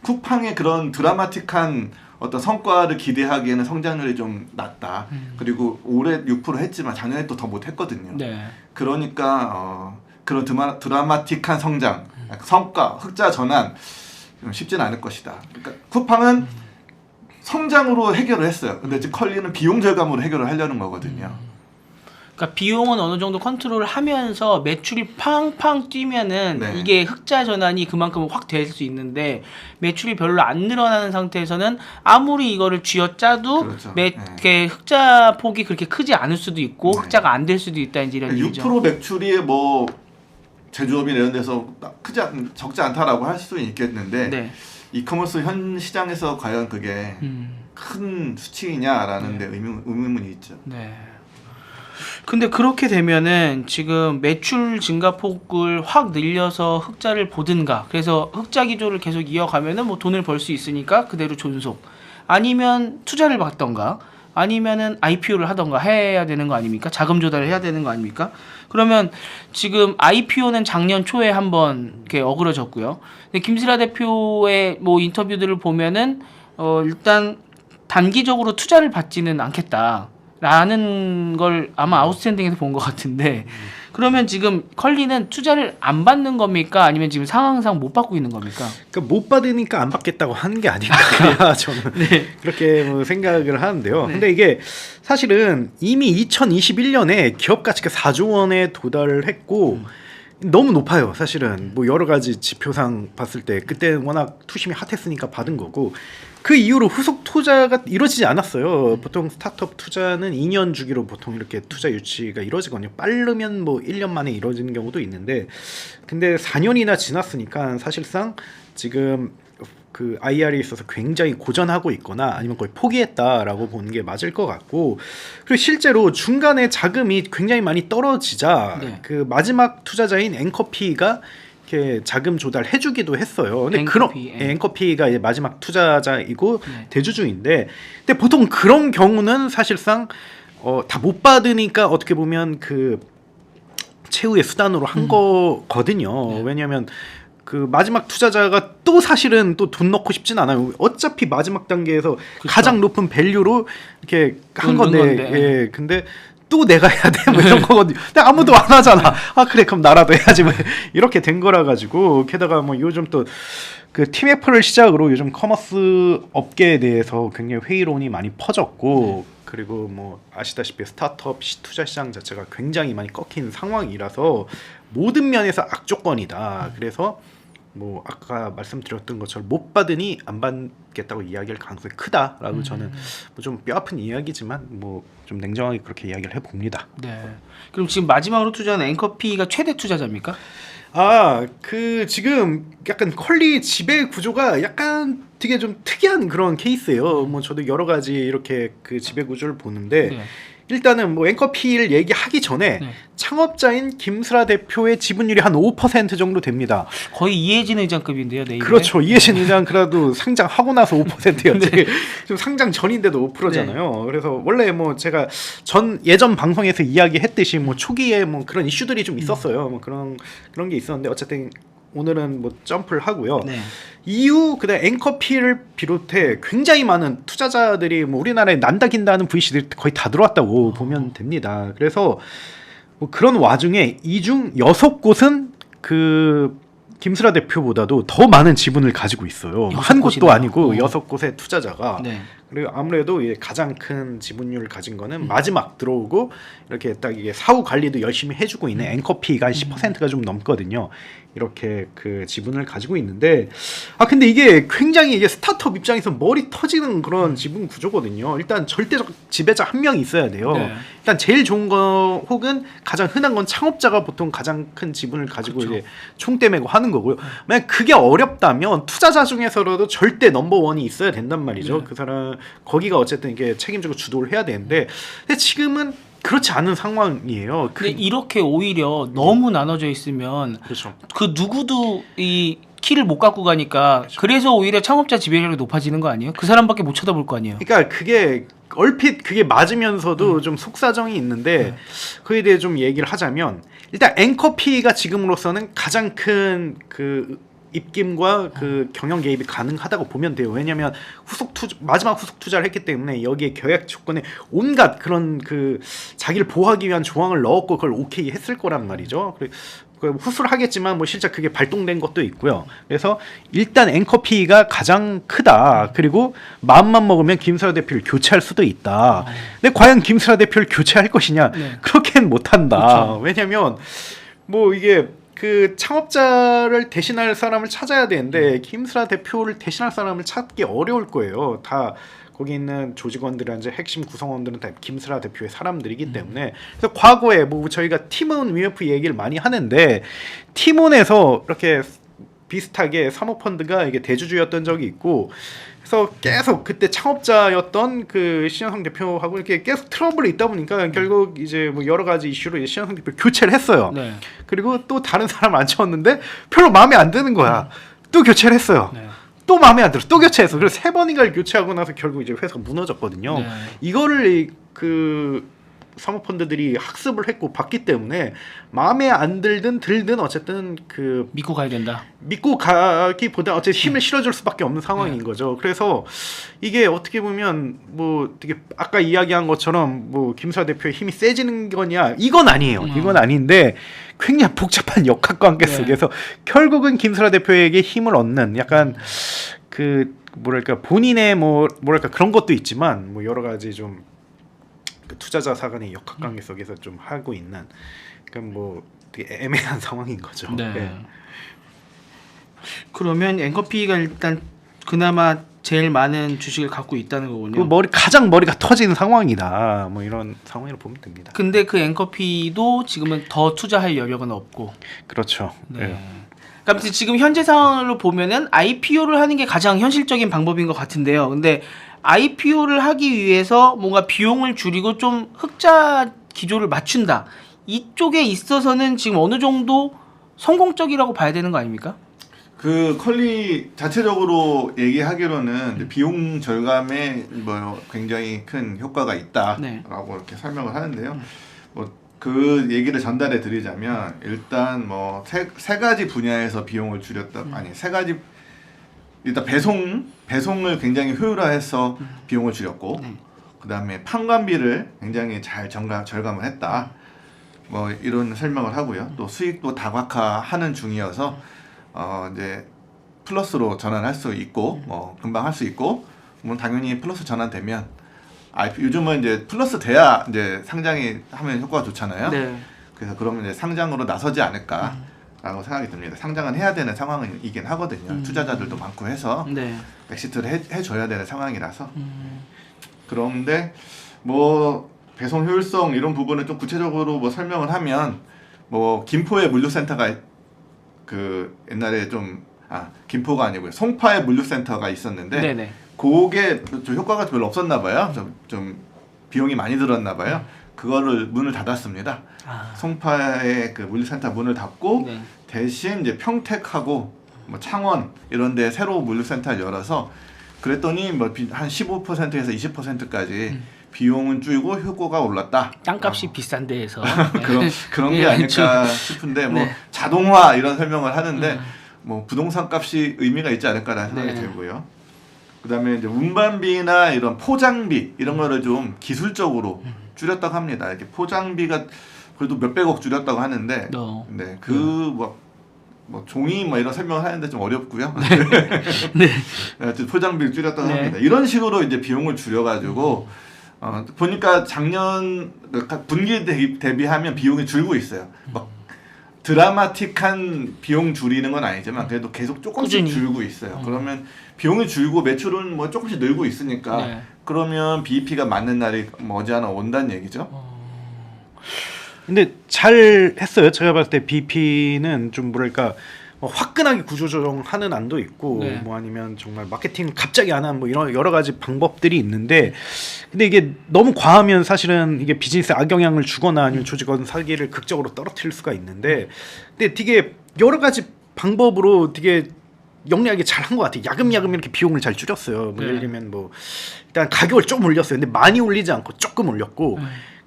[SPEAKER 2] 쿠팡의 그런 드라마틱한 어떤 성과를 기대하기에는 성장률이 좀 낮다. 그리고 올해 6% 했지만 작년에 또 더 못했거든요. 그러니까 그런 드라마틱한 성장, 성과, 흑자 전환 쉽지는 않을 것이다. 그러니까 쿠팡은 성장으로 해결을 했어요. 근데 지금 컬리는 비용 절감으로 해결을 하려는 거거든요.
[SPEAKER 3] 그러니까 비용은 어느 정도 컨트롤을 하면서 매출이 팡팡 뛰면은
[SPEAKER 2] 네.
[SPEAKER 3] 이게 흑자 전환이 그만큼 확 될 수 있는데 매출이 별로 안 늘어나는 상태에서는 아무리 이거를 쥐어짜도
[SPEAKER 2] 그렇죠.
[SPEAKER 3] 이렇게 흑자 폭이 그렇게 크지 않을 수도 있고
[SPEAKER 2] 네.
[SPEAKER 3] 흑자가 안 될 수도 있다 이런 얘기죠.
[SPEAKER 2] 6% 매출이 뭐 제조업이나 이런 데서 적지 않다라고 할 수도 있겠는데
[SPEAKER 3] 네.
[SPEAKER 2] 이커머스 현 시장에서 과연 그게 큰 수치이냐라는 데 의문이 있죠.
[SPEAKER 3] 네. 근데 그렇게 되면은 지금 매출 증가폭을 확 늘려서 흑자를 보든가 그래서 흑자 기조를 계속 이어가면은 뭐 돈을 벌 수 있으니까 그대로 존속 아니면 투자를 받던가 아니면은 IPO를 하던가 해야 되는 거 아닙니까? 자금 조달을 해야 되는 거 아닙니까? 그러면 지금 IPO는 작년 초에 한번 이렇게 어그러졌고요. 근데 김슬아 대표의 뭐 인터뷰들을 보면은 일단 단기적으로 투자를 받지는 않겠다라는 걸 아마 아웃스탠딩에서 본 것 같은데 그러면 지금 컬리는 투자를 안 받는 겁니까? 아니면 지금 상황상 못 받고 있는 겁니까?
[SPEAKER 1] 그러니까 못 받으니까 안 받겠다고 하는 게 아닌가 저는 그렇게 뭐 생각을 하는데요.
[SPEAKER 3] 네.
[SPEAKER 1] 근데 이게 사실은 이미 2021년에 기업 가치가 4조 원에 도달을 했고 너무 높아요. 사실은 뭐 여러 가지 지표상 봤을 때 그때 워낙 투심이 핫했으니까 받은 거고 그 이후로 후속 투자가 이루어지지 않았어요. 보통 스타트업 투자는 2년 주기로 보통 이렇게 투자 유치가 이루어지거든요. 빠르면 뭐 1년 만에 이루어지는 경우도 있는데 근데 4년이나 지났으니까 사실상 지금 그 IR에 있어서 굉장히 고전하고 있거나 아니면 거의 포기했다라고 보는 게 맞을 것 같고 그리고 실제로 중간에 자금이 굉장히 많이 떨어지자
[SPEAKER 3] 네.
[SPEAKER 1] 그 마지막 투자자인 앵커피가 이렇게 자금 조달해주기도 했어요. 근데
[SPEAKER 3] 앵커피,
[SPEAKER 1] 앵커피가 이제 마지막 투자자이고
[SPEAKER 3] 네.
[SPEAKER 1] 대주주인데, 근데 보통 그런 경우는 사실상 다 못 받으니까 어떻게 보면 그 최후의 수단으로 한 거거든요.
[SPEAKER 3] 네.
[SPEAKER 1] 왜냐하면 그 마지막 투자자가 또 사실은 또 돈 넣고 싶진 않아요. 어차피 마지막 단계에서
[SPEAKER 3] 그쵸.
[SPEAKER 1] 가장 높은 밸류로 이렇게 한
[SPEAKER 3] 넣는
[SPEAKER 1] 건데,
[SPEAKER 3] 건데.
[SPEAKER 1] 예, 근데 또 내가 해야 돼, 뭐 이런 거거든요. 근데 아무도 안 하잖아. 아 그래, 그럼 나라도 해야지. 뭐 이렇게 된 거라 가지고 게다가 뭐 요즘 또 그 팀애플을 시작으로 요즘 커머스 업계에 대해서 굉장히 회의론이 많이 퍼졌고. 그리고 뭐 아시다시피 스타트업 투자 시장 자체가 굉장히 많이 꺾인 상황이라서 모든 면에서 악조건이다. 그래서 뭐 아까 말씀드렸던 것처럼 못 받으니 안 받겠다고 이야기할 가능성이 크다라고 저는 뭐 좀 뼈아픈 이야기지만 뭐 좀 냉정하게 그렇게 이야기를 해봅니다.
[SPEAKER 3] 네. 그럼 지금 마지막으로 투자한 앵커피가 최대 투자자입니까?
[SPEAKER 1] 아, 그 지금 약간 컬리 지배 구조가 약간 되게 좀 특이한 그런 케이스예요. 뭐 저도 여러 가지 이렇게 그 지배 구조를 보는데
[SPEAKER 3] 네.
[SPEAKER 1] 일단은 뭐 앵커피를 얘기하기 전에
[SPEAKER 3] 네.
[SPEAKER 1] 창업자인 김슬아 대표의 지분율이 한 5% 정도 됩니다.
[SPEAKER 3] 거의 이해진 의장급인데요, 네이버에.
[SPEAKER 1] 그렇죠. 이해진 의장 그래도 상장하고 나서 5%였지. 지금 상장 전인데도 5%잖아요. 그래서 원래 뭐 제가 예전 방송에서 이야기했듯이 뭐 초기에 뭐 그런 이슈들이 좀 있었어요. 뭐 그런 게 있었는데 어쨌든 오늘은 뭐 점프를 하고요.
[SPEAKER 3] 네.
[SPEAKER 1] 이후 그다음 앵커피를 비롯해 굉장히 많은 투자자들이 뭐 우리나라에 난다긴다는 VC들이 거의 다 들어왔다고 보면 됩니다. 그래서 뭐 그런 와중에 이 중 6곳은 그 김슬아 대표보다도 더 많은 지분을 가지고 있어요. 한 곳도
[SPEAKER 3] 곳이나요?
[SPEAKER 1] 아니고 6곳의 투자자가.
[SPEAKER 3] 네.
[SPEAKER 1] 그리고 아무래도 이게 가장 큰 지분율을 가진 거는 마지막 들어오고 이렇게 딱 이게 사후 관리도 열심히 해주고 있는 앵커피가 한 10%가 좀 넘거든요. 이렇게 그 지분을 가지고 있는데 근데 이게 굉장히 이게 스타트업 입장에서 머리 터지는 그런 지분 구조거든요. 일단 절대적 지배자 한 명이 있어야 돼요.
[SPEAKER 3] 네.
[SPEAKER 1] 일단 제일 좋은 거 혹은 가장 흔한 건 창업자가 보통 가장 큰 지분을 가지고
[SPEAKER 3] 그쵸.
[SPEAKER 1] 이제 총대 메고 하는 거고요. 만약 그게 어렵다면 투자자 중에서라도 절대 넘버원이 있어야 된단 말이죠.
[SPEAKER 3] 네.
[SPEAKER 1] 그 사람 거기가 어쨌든 이게 책임지고 주도를 해야 되는데 근데 지금은 그렇지 않은 상황이에요.
[SPEAKER 3] 근데 이렇게 오히려 너무 나눠져 있으면
[SPEAKER 1] 그렇죠.
[SPEAKER 3] 그 누구도 이 키를 못 갖고 가니까 그래서 오히려 창업자 지배율이 높아지는 거 아니에요? 그 사람밖에 못 쳐다볼 거 아니에요?
[SPEAKER 1] 그러니까 그게 얼핏 그게 맞으면서도 좀 속사정이 있는데 그에 대해 좀 얘기를 하자면 일단 앵커피가 지금으로서는 가장 큰 그 입김과 그 경영 개입이 가능하다고 보면 돼요. 왜냐하면 마지막 후속 투자를 했기 때문에 여기에 계약 조건에 온갖 그런 그 자기를 보호하기 위한 조항을 넣었고 그걸 오케이 했을 거란 말이죠. 그 후수를 하겠지만 뭐 실제 그게 발동된 것도 있고요. 그래서 일단 앵커피가 가장 크다. 그리고 마음만 먹으면 김수라 대표를 교체할 수도 있다. 근데 과연 김수라 대표를 교체할 것이냐?
[SPEAKER 3] 네.
[SPEAKER 1] 그렇게는 못한다.
[SPEAKER 3] 그렇죠.
[SPEAKER 1] 왜냐하면 뭐 이게 그 창업자를 대신할 사람을 찾아야 되는데 김수라 대표를 대신할 사람을 찾기 어려울 거예요. 다 거기 있는 조직원들이나 핵심 구성원들은 다 김수라 대표의 사람들이기 때문에 그래서 과거에 뭐 저희가 팀원 위메프 얘기를 많이 하는데 팀원에서 이렇게 비슷하게 사모펀드가 이게 대주주였던 적이 있고 그래서 계속 그때 창업자였던 그 신현성 대표하고 이렇게 계속 트러블이 있다 보니까 결국 이제 뭐 여러 가지 이슈로 이제 신현성 대표 교체를 했어요.
[SPEAKER 3] 네.
[SPEAKER 1] 그리고 또 다른 사람 앉혀왔는데 별로 마음에 안 드는 거야. 또 교체를 했어요.
[SPEAKER 3] 네.
[SPEAKER 1] 또 마음에 안 들어. 또 교체해서 그래서 3번인가를 교체하고 나서 결국 이제 회사가 무너졌거든요.
[SPEAKER 3] 네.
[SPEAKER 1] 이거를 그 사모펀드들이 학습을 했고 봤기 때문에 마음에 안 들든 어쨌든 그
[SPEAKER 3] 믿고 가야 된다.
[SPEAKER 1] 믿고 가기보다 어쨌든 힘을 실어줄 수밖에 없는 상황인 거죠. 그래서 이게 어떻게 보면 뭐 되게 아까 이야기한 것처럼 뭐 김수라 대표의 힘이 세지는 거냐 이건 아니에요. 이건 아닌데 굉장히 복잡한 역학관계
[SPEAKER 3] 네.
[SPEAKER 1] 속에서 결국은 김수라 대표에게 힘을 얻는 약간 그 뭐랄까 본인의 뭐 뭐랄까 그런 것도 있지만 뭐 여러 가지 좀 그 투자자 간의 역학관계 속에서 좀 하고 있는 그러니까 뭐 되게 애매한 상황인 거죠.
[SPEAKER 3] 네.
[SPEAKER 1] 예.
[SPEAKER 3] 그러면 앵커피가 일단 그나마 제일 많은 주식을 갖고 있다는 거군요.
[SPEAKER 1] 그 가장 머리가 터지는 상황이다. 뭐 이런 상황이라고 보면 됩니다.
[SPEAKER 3] 근데 그 앵커피도 지금은 더 투자할 여력은 없고.
[SPEAKER 1] 그렇죠.
[SPEAKER 3] 네.
[SPEAKER 1] 예.
[SPEAKER 3] 그러니까 지금 현재 상황으로 보면은 IPO를 하는 게 가장 현실적인 방법인 것 같은데요. 근데 IPO를 하기 위해서 뭔가 비용을 줄이고 좀 흑자 기조를 맞춘다. 이쪽에 있어서는 지금 어느 정도 성공적이라고 봐야 되는 거 아닙니까?
[SPEAKER 2] 그 컬리 자체적으로 얘기하기로는 이제 비용 절감에 뭐 굉장히 큰 효과가 있다라고
[SPEAKER 3] 네.
[SPEAKER 2] 이렇게 설명을 하는데요. 뭐 그 얘기를 전달해 드리자면 일단 뭐 세 가지 분야에서 비용을 줄였다. 아니 세 가지 일단 배송을 굉장히 효율화해서 비용을 줄였고
[SPEAKER 3] 네.
[SPEAKER 2] 그다음에 판관비를 굉장히 잘 절감을 했다. 뭐 이런 설명을 하고요. 또 수익도 다각화하는 중이어서 이제 플러스로 전환할 수 있고 뭐 금방 할 수 있고 뭐 당연히 플러스 전환되면 요즘은 이제 플러스 돼야 이제 상장이 하면 효과가 좋잖아요.
[SPEAKER 3] 네.
[SPEAKER 2] 그래서 그러면 이제 상장으로 나서지 않을까라고 생각이 듭니다. 상장은 해야 되는 상황이긴 하거든요. 투자자들도 많고 해서
[SPEAKER 3] 네.
[SPEAKER 2] 엑시트를 해줘야 되는 상황이라서. 그런데 뭐 배송 효율성 이런 부분을 좀 구체적으로 뭐 설명을 하면 뭐 김포에 물류센터가 그 옛날에 김포가 아니고요. 송파에 물류센터가 있었는데
[SPEAKER 3] 네네.
[SPEAKER 2] 그게 좀 효과가 별로 없었나 봐요. 좀 비용이 많이 들었나 봐요. 그거를 문을 닫았습니다.
[SPEAKER 3] 아.
[SPEAKER 2] 송파의 그 물류센터 문을 닫고
[SPEAKER 3] 네.
[SPEAKER 2] 대신 이제 평택하고 뭐 창원 이런데 새로 물류센터를 열어서 그랬더니 뭐 한 15%에서 20%까지 비용은 줄고 효과가 올랐다.
[SPEAKER 3] 땅값이 비싼 데에서
[SPEAKER 2] 그런 게
[SPEAKER 3] 예,
[SPEAKER 2] 아닐까 싶은데 뭐
[SPEAKER 3] 네.
[SPEAKER 2] 자동화 이런 설명을 하는데 뭐 부동산 값이 의미가 있지 않을까라는 생각이
[SPEAKER 3] 네.
[SPEAKER 2] 들고요. 그다음에 이제 운반비나 이런 포장비 이런 거를 좀 기술적으로 줄였다고 합니다. 이렇게 포장비가 그래도 몇백억 줄였다고 하는데, 네, 뭐 종이 뭐 이런 설명을 하는데 좀 어렵고요.
[SPEAKER 3] 네.
[SPEAKER 2] 포장비를 줄였다고
[SPEAKER 3] 네.
[SPEAKER 2] 합니다. 이런 식으로 이제 비용을 줄여가지고 보니까 작년 분기 대비하면 비용이 줄고 있어요. 막 드라마틱한 비용 줄이는 건 아니지만 그래도 계속 조금씩
[SPEAKER 3] 꾸준히.
[SPEAKER 2] 줄고 있어요. 그러면 비용이 줄고 매출은 뭐 조금씩 늘고 있으니까
[SPEAKER 3] 네.
[SPEAKER 2] 그러면 BEP가 맞는 날이 머지않아 온다는 얘기죠.
[SPEAKER 1] 근데 잘 했어요. 제가 봤을 때 BP는 좀 뭐랄까 화끈하게 구조조정하는 안도 있고
[SPEAKER 3] 네.
[SPEAKER 1] 뭐 아니면 정말 마케팅 갑자기 안 하는 뭐 이런 여러 가지 방법들이 있는데 근데 이게 너무 과하면 사실은 이게 비즈니스에 악영향을 주거나 아니면 조직원 사기를 극적으로 떨어뜨릴 수가 있는데 근데 되게 여러 가지 방법으로 되게 영리하게 잘 한 것 같아요. 야금야금 이렇게 비용을 잘 줄였어요. 뭐
[SPEAKER 3] 네.
[SPEAKER 1] 예를 들면 뭐 일단 가격을 좀 올렸어요. 근데 많이 올리지 않고 조금 올렸고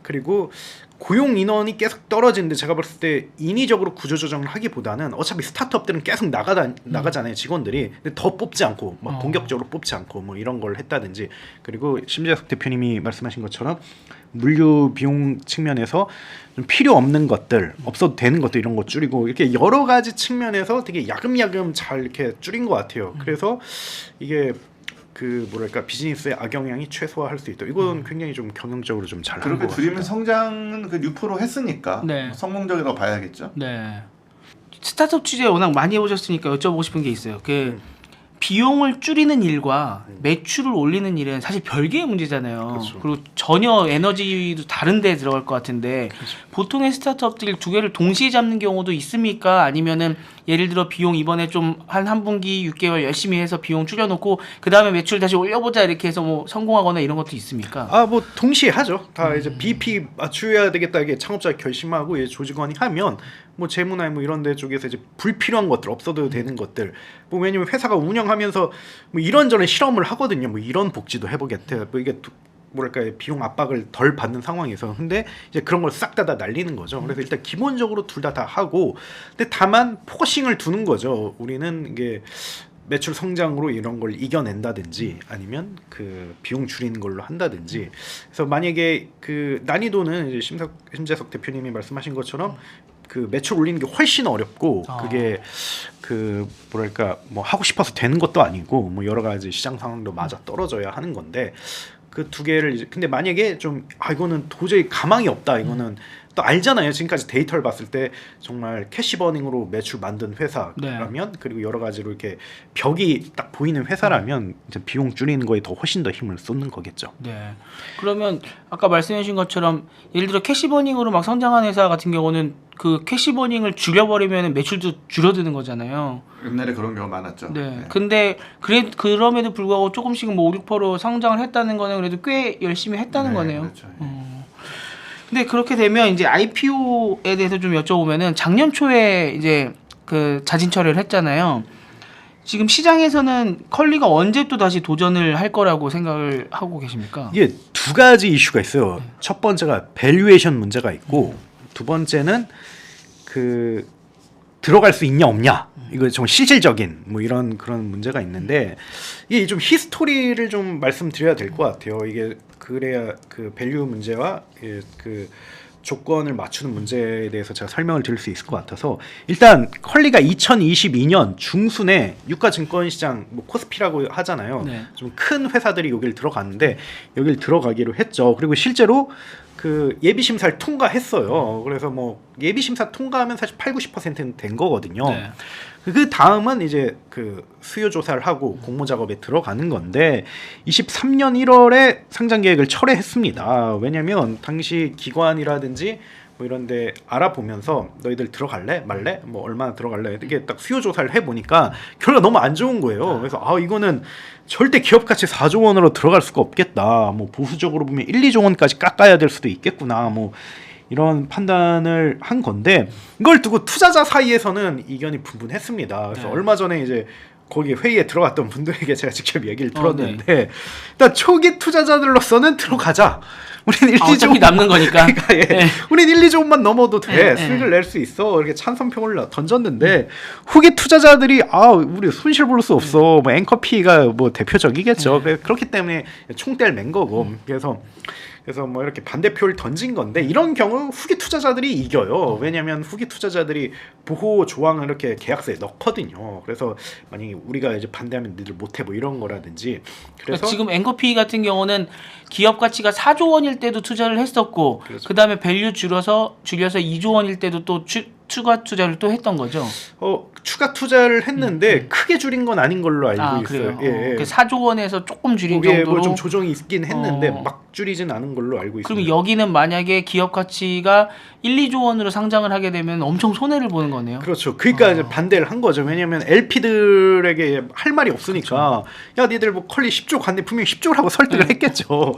[SPEAKER 1] 그리고 고용 인원이 계속 떨어지는데 제가 봤을 때 인위적으로 구조조정을 하기보다는 어차피 스타트업들은 계속 나가잖아요 직원들이. 근데 더 뽑지 않고 막 공격적으로 뽑지 않고 뭐 이런 걸 했다든지. 그리고 심재석 대표님이 말씀하신 것처럼 물류 비용 측면에서 좀 필요 없는 것들, 없어도 되는 것들 이런 거 줄이고 이렇게 여러 가지 측면에서 되게 야금야금 잘 이렇게 줄인 것 같아요. 그래서 이게 그 뭐랄까 비즈니스의 악영향이 최소화할 수 있다. 이건 굉장히 좀 경영적으로 좀 잘한 것
[SPEAKER 2] 그렇게
[SPEAKER 1] 같아요.
[SPEAKER 2] 줄이면 성장은 그 6% 했으니까
[SPEAKER 3] 네.
[SPEAKER 2] 성공적이라고 봐야겠죠.
[SPEAKER 3] 네. 스타트업 취재 워낙 많이 해보셨으니까 여쭤보고 싶은 게 있어요. 그 비용을 줄이는 일과 매출을 올리는 일은 사실 별개의 문제잖아요.
[SPEAKER 1] 그렇죠.
[SPEAKER 3] 그리고 전혀 에너지도 다른 데 들어갈 것 같은데 보통의 스타트업들이 두 개를 동시에 잡는 경우도 있습니까? 아니면은 예를 들어 비용 이번에 좀 한 분기 6개월 열심히 해서 비용 줄여놓고 그 다음에 매출 다시 올려보자 이렇게 해서 뭐 성공하거나 이런 것도 있습니까?
[SPEAKER 1] 아 뭐 동시에 하죠. 다 이제 BP 맞춰야 되겠다 이게 창업자가 결심하고 이제 조직원이 하면 뭐 재무나 뭐 이런 데 쪽에서 이제 불필요한 것들 없어도 되는 것들 뭐 왜냐면 회사가 운영하면서 뭐 이런저런 실험을 하거든요. 뭐 이런 복지도 해보겠다. 뭐 이게 뭐랄까 비용 압박을 덜 받는 상황에서 근데 이제 그런 걸 싹 다 날리는 거죠. 그래서 일단 기본적으로 둘 다 하고 근데 다만 포커싱을 두는 거죠. 우리는 이게 매출 성장으로 이런 걸 이겨낸다든지 아니면 그 비용 줄이는 걸로 한다든지. 그래서 만약에 그 난이도는 이제 심재석 대표님이 말씀하신 것처럼 그 매출 올리는 게 훨씬 어렵고 그게 그 뭐랄까 뭐 하고 싶어서 되는 것도 아니고 뭐 여러 가지 시장 상황도 맞아 떨어져야 하는 건데 그 두 개를 이제 근데 만약에 좀 이거는 도저히 가망이 없다 이거는 또 알잖아요. 지금까지 데이터를 봤을 때 정말 캐시버닝으로 매출 만든 회사라면 그리고 여러 가지로 이렇게 벽이 딱 보이는 회사라면 이제 비용 줄이는 거에 더 훨씬 더 힘을 쏟는 거겠죠.
[SPEAKER 3] 네. 그러면 아까 말씀해주신 것처럼 예를 들어 캐시버닝으로 막 성장한 회사 같은 경우는 그 캐시버닝을 줄여버리면 매출도 줄어드는 거잖아요.
[SPEAKER 2] 옛날에 그런 경우 많았죠.
[SPEAKER 3] 네. 근데 그럼에도 불구하고 조금씩은 뭐 5, 6% 성장을 했다는 거는 그래도 꽤 열심히 했다는
[SPEAKER 2] 네,
[SPEAKER 3] 거네요.
[SPEAKER 2] 그렇죠.
[SPEAKER 3] 근데 그렇게 되면 이제 IPO에 대해서 좀 여쭤보면은 작년 초에 이제 그 자진 철회를 했잖아요. 지금 시장에서는 컬리가 언제 또 다시 도전을 할 거라고 생각을 하고 계십니까?
[SPEAKER 1] 이게 두 가지 이슈가 있어요. 첫 번째가 밸류에이션 문제가 있고 두 번째는 그 들어갈 수 있냐 없냐 이거 좀 실질적인 뭐 이런 그런 문제가 있는데 이게 좀 히스토리를 좀 말씀드려야 될 것 같아요. 이게 그래야 그 밸류 문제와 그 조건을 맞추는 문제에 대해서 제가 설명을 드릴 수 있을 것 같아서 일단 컬리가 2022년 중순에 유가 증권시장 뭐 코스피라고 하잖아요.
[SPEAKER 3] 네.
[SPEAKER 1] 좀 큰 회사들이 여기를 들어갔는데 여기를 들어가기로 했죠. 그리고 실제로 그 예비 심사를 통과했어요. 그래서 뭐 예비 심사 통과하면 사실 80-90%는 된 거거든요.
[SPEAKER 3] 네.
[SPEAKER 1] 그 다음은 이제 그 수요 조사를 하고 공모 작업에 들어가는 건데 23년 1월에 상장 계획을 철회했습니다. 왜냐면 당시 기관이라든지 뭐 이런데 알아보면서 너희들 들어갈래 말래 뭐 얼마나 들어갈래 이게 딱 수요 조사를 해보니까 결과 너무 안 좋은 거예요. 그래서 이거는 절대 기업 가치 4조 원으로 들어갈 수가 없겠다. 뭐 보수적으로 보면 1, 2조 원까지 깎아야 될 수도 있겠구나. 뭐 이런 판단을 한 건데 이걸 두고 투자자 사이에서는 이견이 분분했습니다. 그래서 얼마 전에 이제 거기 회의에 들어갔던 분들에게 제가 직접 얘기를 들었는데 일단 초기 투자자들로서는 들어가자. 우리는 1, 2조
[SPEAKER 3] 어차피 남는 거니까.
[SPEAKER 1] 그러니까
[SPEAKER 3] 네.
[SPEAKER 1] 우린 1, 2조만 넘어도 돼. 수익을 낼 수 있어. 이렇게 찬성평을 던졌는데 후기 투자자들이 우리 손실 볼 수 없어. 뭐 앵커피가 뭐 대표적이겠죠. 그렇기 때문에 총대를 맨 거고. 그래서 뭐 이렇게 반대표를 던진 건데 이런 경우 후기 투자자들이 이겨요. 왜냐하면 후기 투자자들이 보호 조항을 이렇게 계약서에 넣거든요. 그래서 만약에 우리가 이제 반대하면 니들 못해 뭐 이런 거라든지. 그래서
[SPEAKER 3] 지금 앵커피 같은 경우는 기업 가치가 4조 원일 때도 투자를 했었고
[SPEAKER 1] 그렇죠.
[SPEAKER 3] 그다음에 밸류 줄여서 2조 원일 때도 또 추가 투자를 또 했던 거죠.
[SPEAKER 1] 추가 투자를 했는데 크게 줄인 건 아닌 걸로 알고
[SPEAKER 3] 그래요.
[SPEAKER 1] 있어요.
[SPEAKER 3] 그 4조 원에서 조금 줄인
[SPEAKER 1] 거기에
[SPEAKER 3] 정도로
[SPEAKER 1] 뭐좀 조정이 있긴 했는데 막 줄이진 않은 걸로 알고 있습니다.
[SPEAKER 3] 그러면 여기는 만약에 기업 가치가 1, 2조 원으로 상장을 하게 되면 엄청 손해를 보는 거네요.
[SPEAKER 1] 그렇죠. 그러니까 이제 반대를 한 거죠. 왜냐하면 LP들에게 할 말이 없으니까 야 니들 뭐 컬리 10조 갔네 분명히 10조라고 설득을 했겠죠.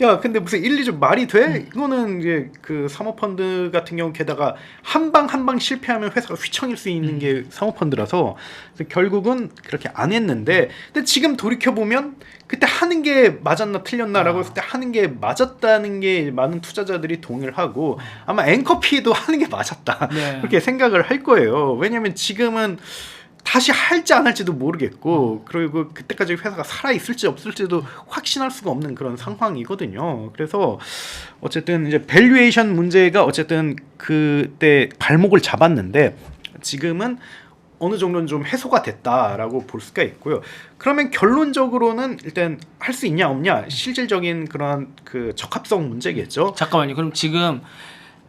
[SPEAKER 1] 야 근데 무슨 1, 2조 말이 돼? 이거는 이제 그 사모펀드 같은 경우 게다가 한 방 번 실패하면 회사가 휘청일 수 있는 게 사모펀드라서 그래서 결국은 그렇게 안 했는데 근데 지금 돌이켜 보면 그때 하는 게 맞았나 틀렸나라고 했을 때 하는 게 맞았다는 게 많은 투자자들이 동의를 하고 아마 앵커피도 하는 게 맞았다
[SPEAKER 3] 네.
[SPEAKER 1] 그렇게 생각을 할 거예요. 왜냐하면 지금은 다시 할지 안 할지도 모르겠고 그리고 그때까지 회사가 살아 있을지 없을지도 확신할 수가 없는 그런 상황이거든요. 그래서 어쨌든 이제 밸류에이션 문제가 어쨌든 그때 발목을 잡았는데 지금은 어느 정도는 좀 해소가 됐다라고 볼 수가 있고요. 그러면 결론적으로는 일단 할 수 있냐 없냐 실질적인 그런 그 적합성 문제겠죠.
[SPEAKER 3] 잠깐만요. 그럼 지금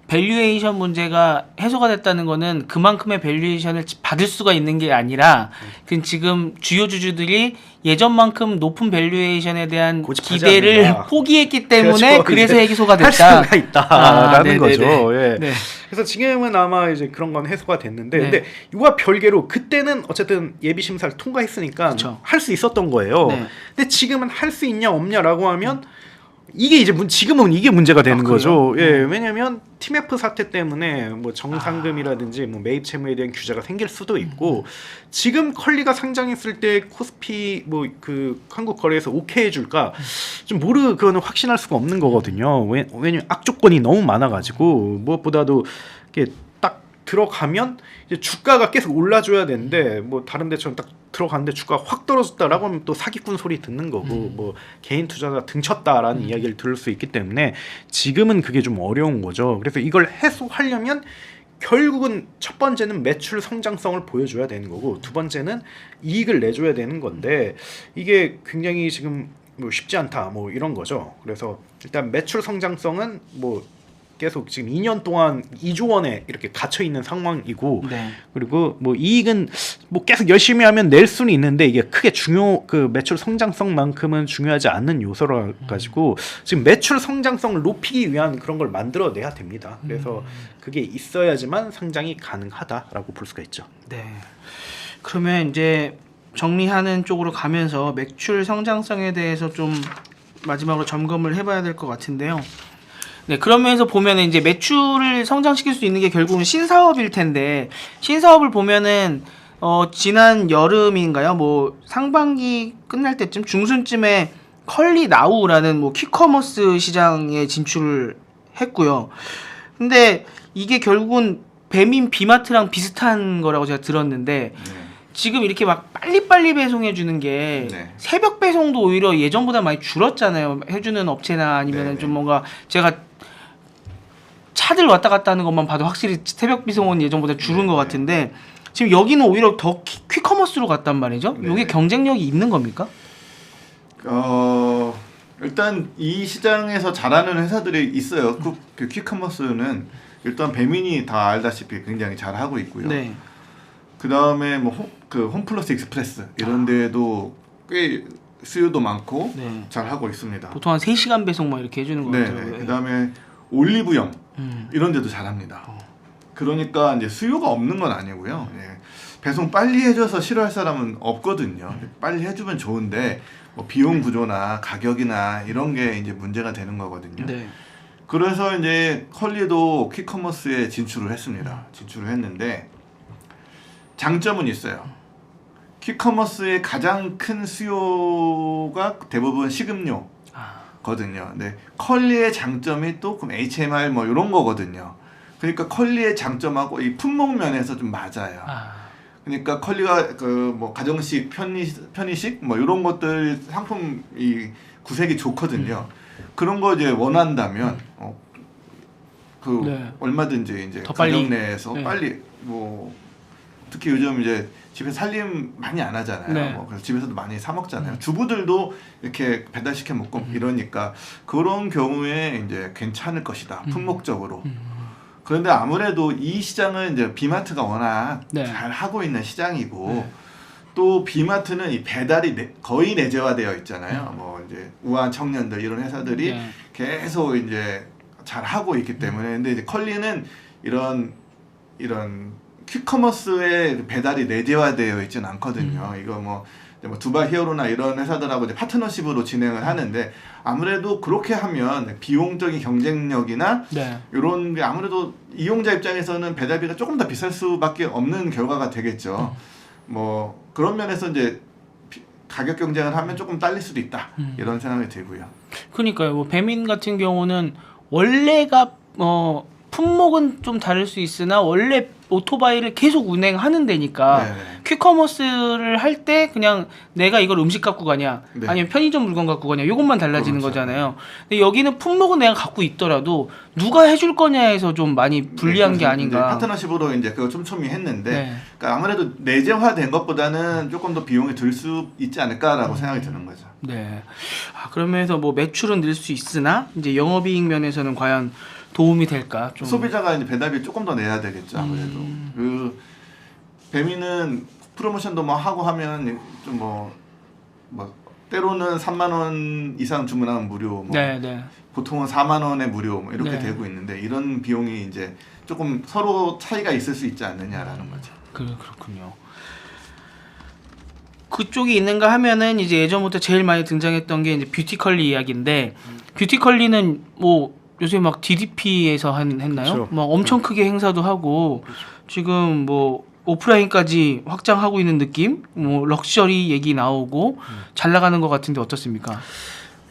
[SPEAKER 3] 밸류에이션 문제가 해소가 됐다는 거는 그만큼의 밸류에이션을 받을 수가 있는 게 아니라 그 지금 주요 주주들이 예전만큼 높은 밸류에이션에 대한
[SPEAKER 1] 고집하지
[SPEAKER 3] 기대를
[SPEAKER 1] 않는다.
[SPEAKER 3] 포기했기 때문에
[SPEAKER 1] 그렇죠.
[SPEAKER 3] 그래서
[SPEAKER 1] 이제
[SPEAKER 3] 해소가
[SPEAKER 1] 할
[SPEAKER 3] 됐다.
[SPEAKER 1] 수가 있다라는
[SPEAKER 3] 네네네.
[SPEAKER 1] 거죠. 예.
[SPEAKER 3] 네.
[SPEAKER 1] 그래서 지금은 아마 이제 그런 건 해소가 됐는데,
[SPEAKER 3] 네.
[SPEAKER 1] 근데 이와 별개로 그때는 어쨌든 예비 심사를 통과했으니까
[SPEAKER 3] 그쵸.
[SPEAKER 1] 할 수 있었던 거예요.
[SPEAKER 3] 네.
[SPEAKER 1] 근데 지금은 할 수 있냐 없냐라고 하면 이게 이제 지금은 이게 문제가 되는 거죠. 예, 왜냐하면 팀F 사태 때문에 뭐 정상금이라든지 뭐 매입 채무에 대한 규제가 생길 수도 있고 지금 컬리가 상장했을 때 코스피 뭐 그 한국 거래에서 오케이 해줄까 좀 그거는 확신할 수가 없는 거거든요. 왜냐면 악조건이 너무 많아가지고 무엇보다도 이렇게 딱 들어가면 이제 주가가 계속 올라줘야 되는데 뭐 다른 데처럼 딱 들어갔는데 주가가 확 떨어졌다라고 하면 또 사기꾼 소리 듣는 거고 뭐 개인 투자자 등쳤다라는 이야기를 들을 수 있기 때문에 지금은 그게 좀 어려운 거죠. 그래서 이걸 해소하려면 결국은 첫 번째는 매출 성장성을 보여줘야 되는 거고 두 번째는 이익을 내줘야 되는 건데 이게 굉장히 지금 뭐 쉽지 않다 뭐 이런 거죠. 그래서 일단 매출 성장성은 뭐 계속 지금 2년 동안 2조 원에 이렇게 갇혀 있는 상황이고
[SPEAKER 3] 네.
[SPEAKER 1] 그리고 뭐 이익은 뭐 계속 열심히 하면 낼 수는 있는데 이게 크게 그 매출 성장성만큼은 중요하지 않는 요소라 가지고 지금 매출 성장성을 높이기 위한 그런 걸 만들어내야 됩니다. 그래서 그게 있어야지만 상장이 가능하다라고 볼 수가 있죠.
[SPEAKER 3] 네. 그러면 이제 정리하는 쪽으로 가면서 매출 성장성에 대해서 좀 마지막으로 점검을 해봐야 될 것 같은데요. 네, 그러면서 보면은 이제 매출을 성장시킬 수 있는 게 결국은 신사업일 텐데 신사업을 보면은 지난 여름인가요? 뭐 상반기 끝날 때쯤 중순쯤에 컬리 나우라는 뭐 퀵커머스 시장에 진출을 했고요. 근데 이게 결국은 배민 비마트랑 비슷한 거라고 제가 들었는데 지금 이렇게 막 빨리빨리 배송해 주는 게
[SPEAKER 2] 네.
[SPEAKER 3] 새벽 배송도 오히려 예전보다 많이 줄었잖아요. 해주는 업체나 아니면은
[SPEAKER 2] 네네.
[SPEAKER 3] 좀 뭔가 제가 차들 왔다 갔다 하는 것만 봐도 확실히 새벽 배송은 예전보다 줄은 것 같은데 지금 여기는 오히려 더 퀵커머스로 갔단 말이죠.
[SPEAKER 2] 네.
[SPEAKER 3] 이게 경쟁력이 있는 겁니까?
[SPEAKER 2] 일단 이 시장에서 잘하는 회사들이 있어요. 그 퀵커머스는 일단 배민이 다 알다시피 굉장히 잘하고 있고요.
[SPEAKER 3] 네.
[SPEAKER 2] 그 다음에 뭐 홈플러스 익스프레스 이런 데도 꽤 수요도 많고
[SPEAKER 3] 네.
[SPEAKER 2] 잘하고 있습니다.
[SPEAKER 3] 보통 한 3시간 배송 막 이렇게 해주는 거
[SPEAKER 2] 네.
[SPEAKER 3] 같아요.
[SPEAKER 2] 그 다음에 올리브영 이런 데도 잘합니다. 그러니까 이제 수요가 없는 건 아니고요. 예. 배송 빨리 해줘서 싫어할 사람은 없거든요. 빨리 해주면 좋은데 뭐 비용 구조나 가격이나 이런 게 이제 문제가 되는 거거든요.
[SPEAKER 3] 네.
[SPEAKER 2] 그래서 이제 컬리도 퀵커머스에 진출을 했습니다. 진출을 했는데 장점은 있어요. 퀵커머스의 가장 큰 수요가 대부분 식음료. 거든요. 네. 컬리의 장점이 또 그럼 HMR 뭐 이런 거거든요. 그러니까 컬리의 장점하고 이 품목 면에서 좀 맞아요. 그러니까 컬리가 그 뭐 가정식, 편의식 뭐 이런 것들 상품이 구색이 좋거든요. 그런 거 이제 원한다면
[SPEAKER 3] 네.
[SPEAKER 2] 얼마든지 이제
[SPEAKER 3] 더
[SPEAKER 2] 가격
[SPEAKER 3] 빨리.
[SPEAKER 2] 내에서
[SPEAKER 3] 네.
[SPEAKER 2] 빨리 뭐 특히 요즘 이제 집에 살림 많이 안 하잖아요.
[SPEAKER 3] 네.
[SPEAKER 2] 뭐 그래서 집에서도 많이 사 먹잖아요. 주부들도 이렇게 배달시켜 먹고 이러니까 그런 경우에 이제 괜찮을 것이다. 품목적으로. 그런데 아무래도 이 시장은 이제 비마트가 워낙
[SPEAKER 3] 네.
[SPEAKER 2] 잘 하고 있는 시장이고 또 비마트는 이 배달이 거의 내재화되어 있잖아요. 뭐 이제 우한 청년들 이런 회사들이
[SPEAKER 3] 네.
[SPEAKER 2] 계속 이제 잘 하고 있기 때문에 근데 이제 컬리는 이런 퀵커머스에 배달이 내재화되어 있지는 않거든요. 이거 뭐 이제 뭐 두바이 히어로나 이런 회사들하고 이제 파트너십으로 진행을 하는데 아무래도 그렇게 하면 비용적인 경쟁력이나
[SPEAKER 3] 네.
[SPEAKER 2] 이런 게 아무래도 이용자 입장에서는 배달비가 조금 더 비쌀 수밖에 없는 결과가 되겠죠. 뭐 그런 면에서 이제 가격 경쟁을 하면 조금 딸릴 수도 있다 이런 생각이 들고요.
[SPEAKER 3] 그러니까요. 뭐 배민 같은 경우는 원래가 품목은 좀 다를 수 있으나 원래 오토바이를 계속 운행하는 데니까
[SPEAKER 2] 네네.
[SPEAKER 3] 퀵커머스를 할 때 그냥 내가 이걸 음식 갖고 가냐
[SPEAKER 2] 네.
[SPEAKER 3] 아니면 편의점 물건 갖고 가냐 요것만 달라지는
[SPEAKER 2] 그렇죠.
[SPEAKER 3] 거잖아요. 근데 여기는 품목은 내가 갖고 있더라도 누가 해줄 거냐에서 좀 많이 불리한 게
[SPEAKER 2] 그래서
[SPEAKER 3] 아닌가.
[SPEAKER 2] 이제 파트너십으로 이제 그거 촘촘히 했는데
[SPEAKER 3] 네.
[SPEAKER 2] 그러니까 아무래도 내재화된 것보다는 조금 더 비용이 들 수 있지 않을까라고 생각이 드는 거죠.
[SPEAKER 3] 네. 그러면서 뭐 매출은 늘 수 있으나 이제 영업이익 면에서는 과연 도움이 될까? 좀
[SPEAKER 2] 소비자가 이제 배달비 조금 더 내야 되겠죠 아무래도. 그 배민은 프로모션도 뭐 하고 하면 좀 뭐 때로는 3만 원 이상 주문하면 무료, 뭐
[SPEAKER 3] 네, 네.
[SPEAKER 2] 보통은 4만 원에 무료 뭐 이렇게
[SPEAKER 3] 네.
[SPEAKER 2] 되고 있는데 이런 비용이 이제 조금 서로 차이가 있을 수 있지 않느냐라는 거죠.
[SPEAKER 3] 그렇군요. 그쪽이 있는가 하면은 이제 예전부터 제일 많이 등장했던 게 이제 뷰티컬리 이야기인데 뷰티컬리는 뭐 요새 막 DDP에서 했나요?
[SPEAKER 1] 그렇죠.
[SPEAKER 3] 막 엄청 크게 행사도 하고 지금 뭐 오프라인까지 확장하고 있는 느낌? 뭐 럭셔리 얘기 나오고 잘 나가는 것 같은데 어떻습니까?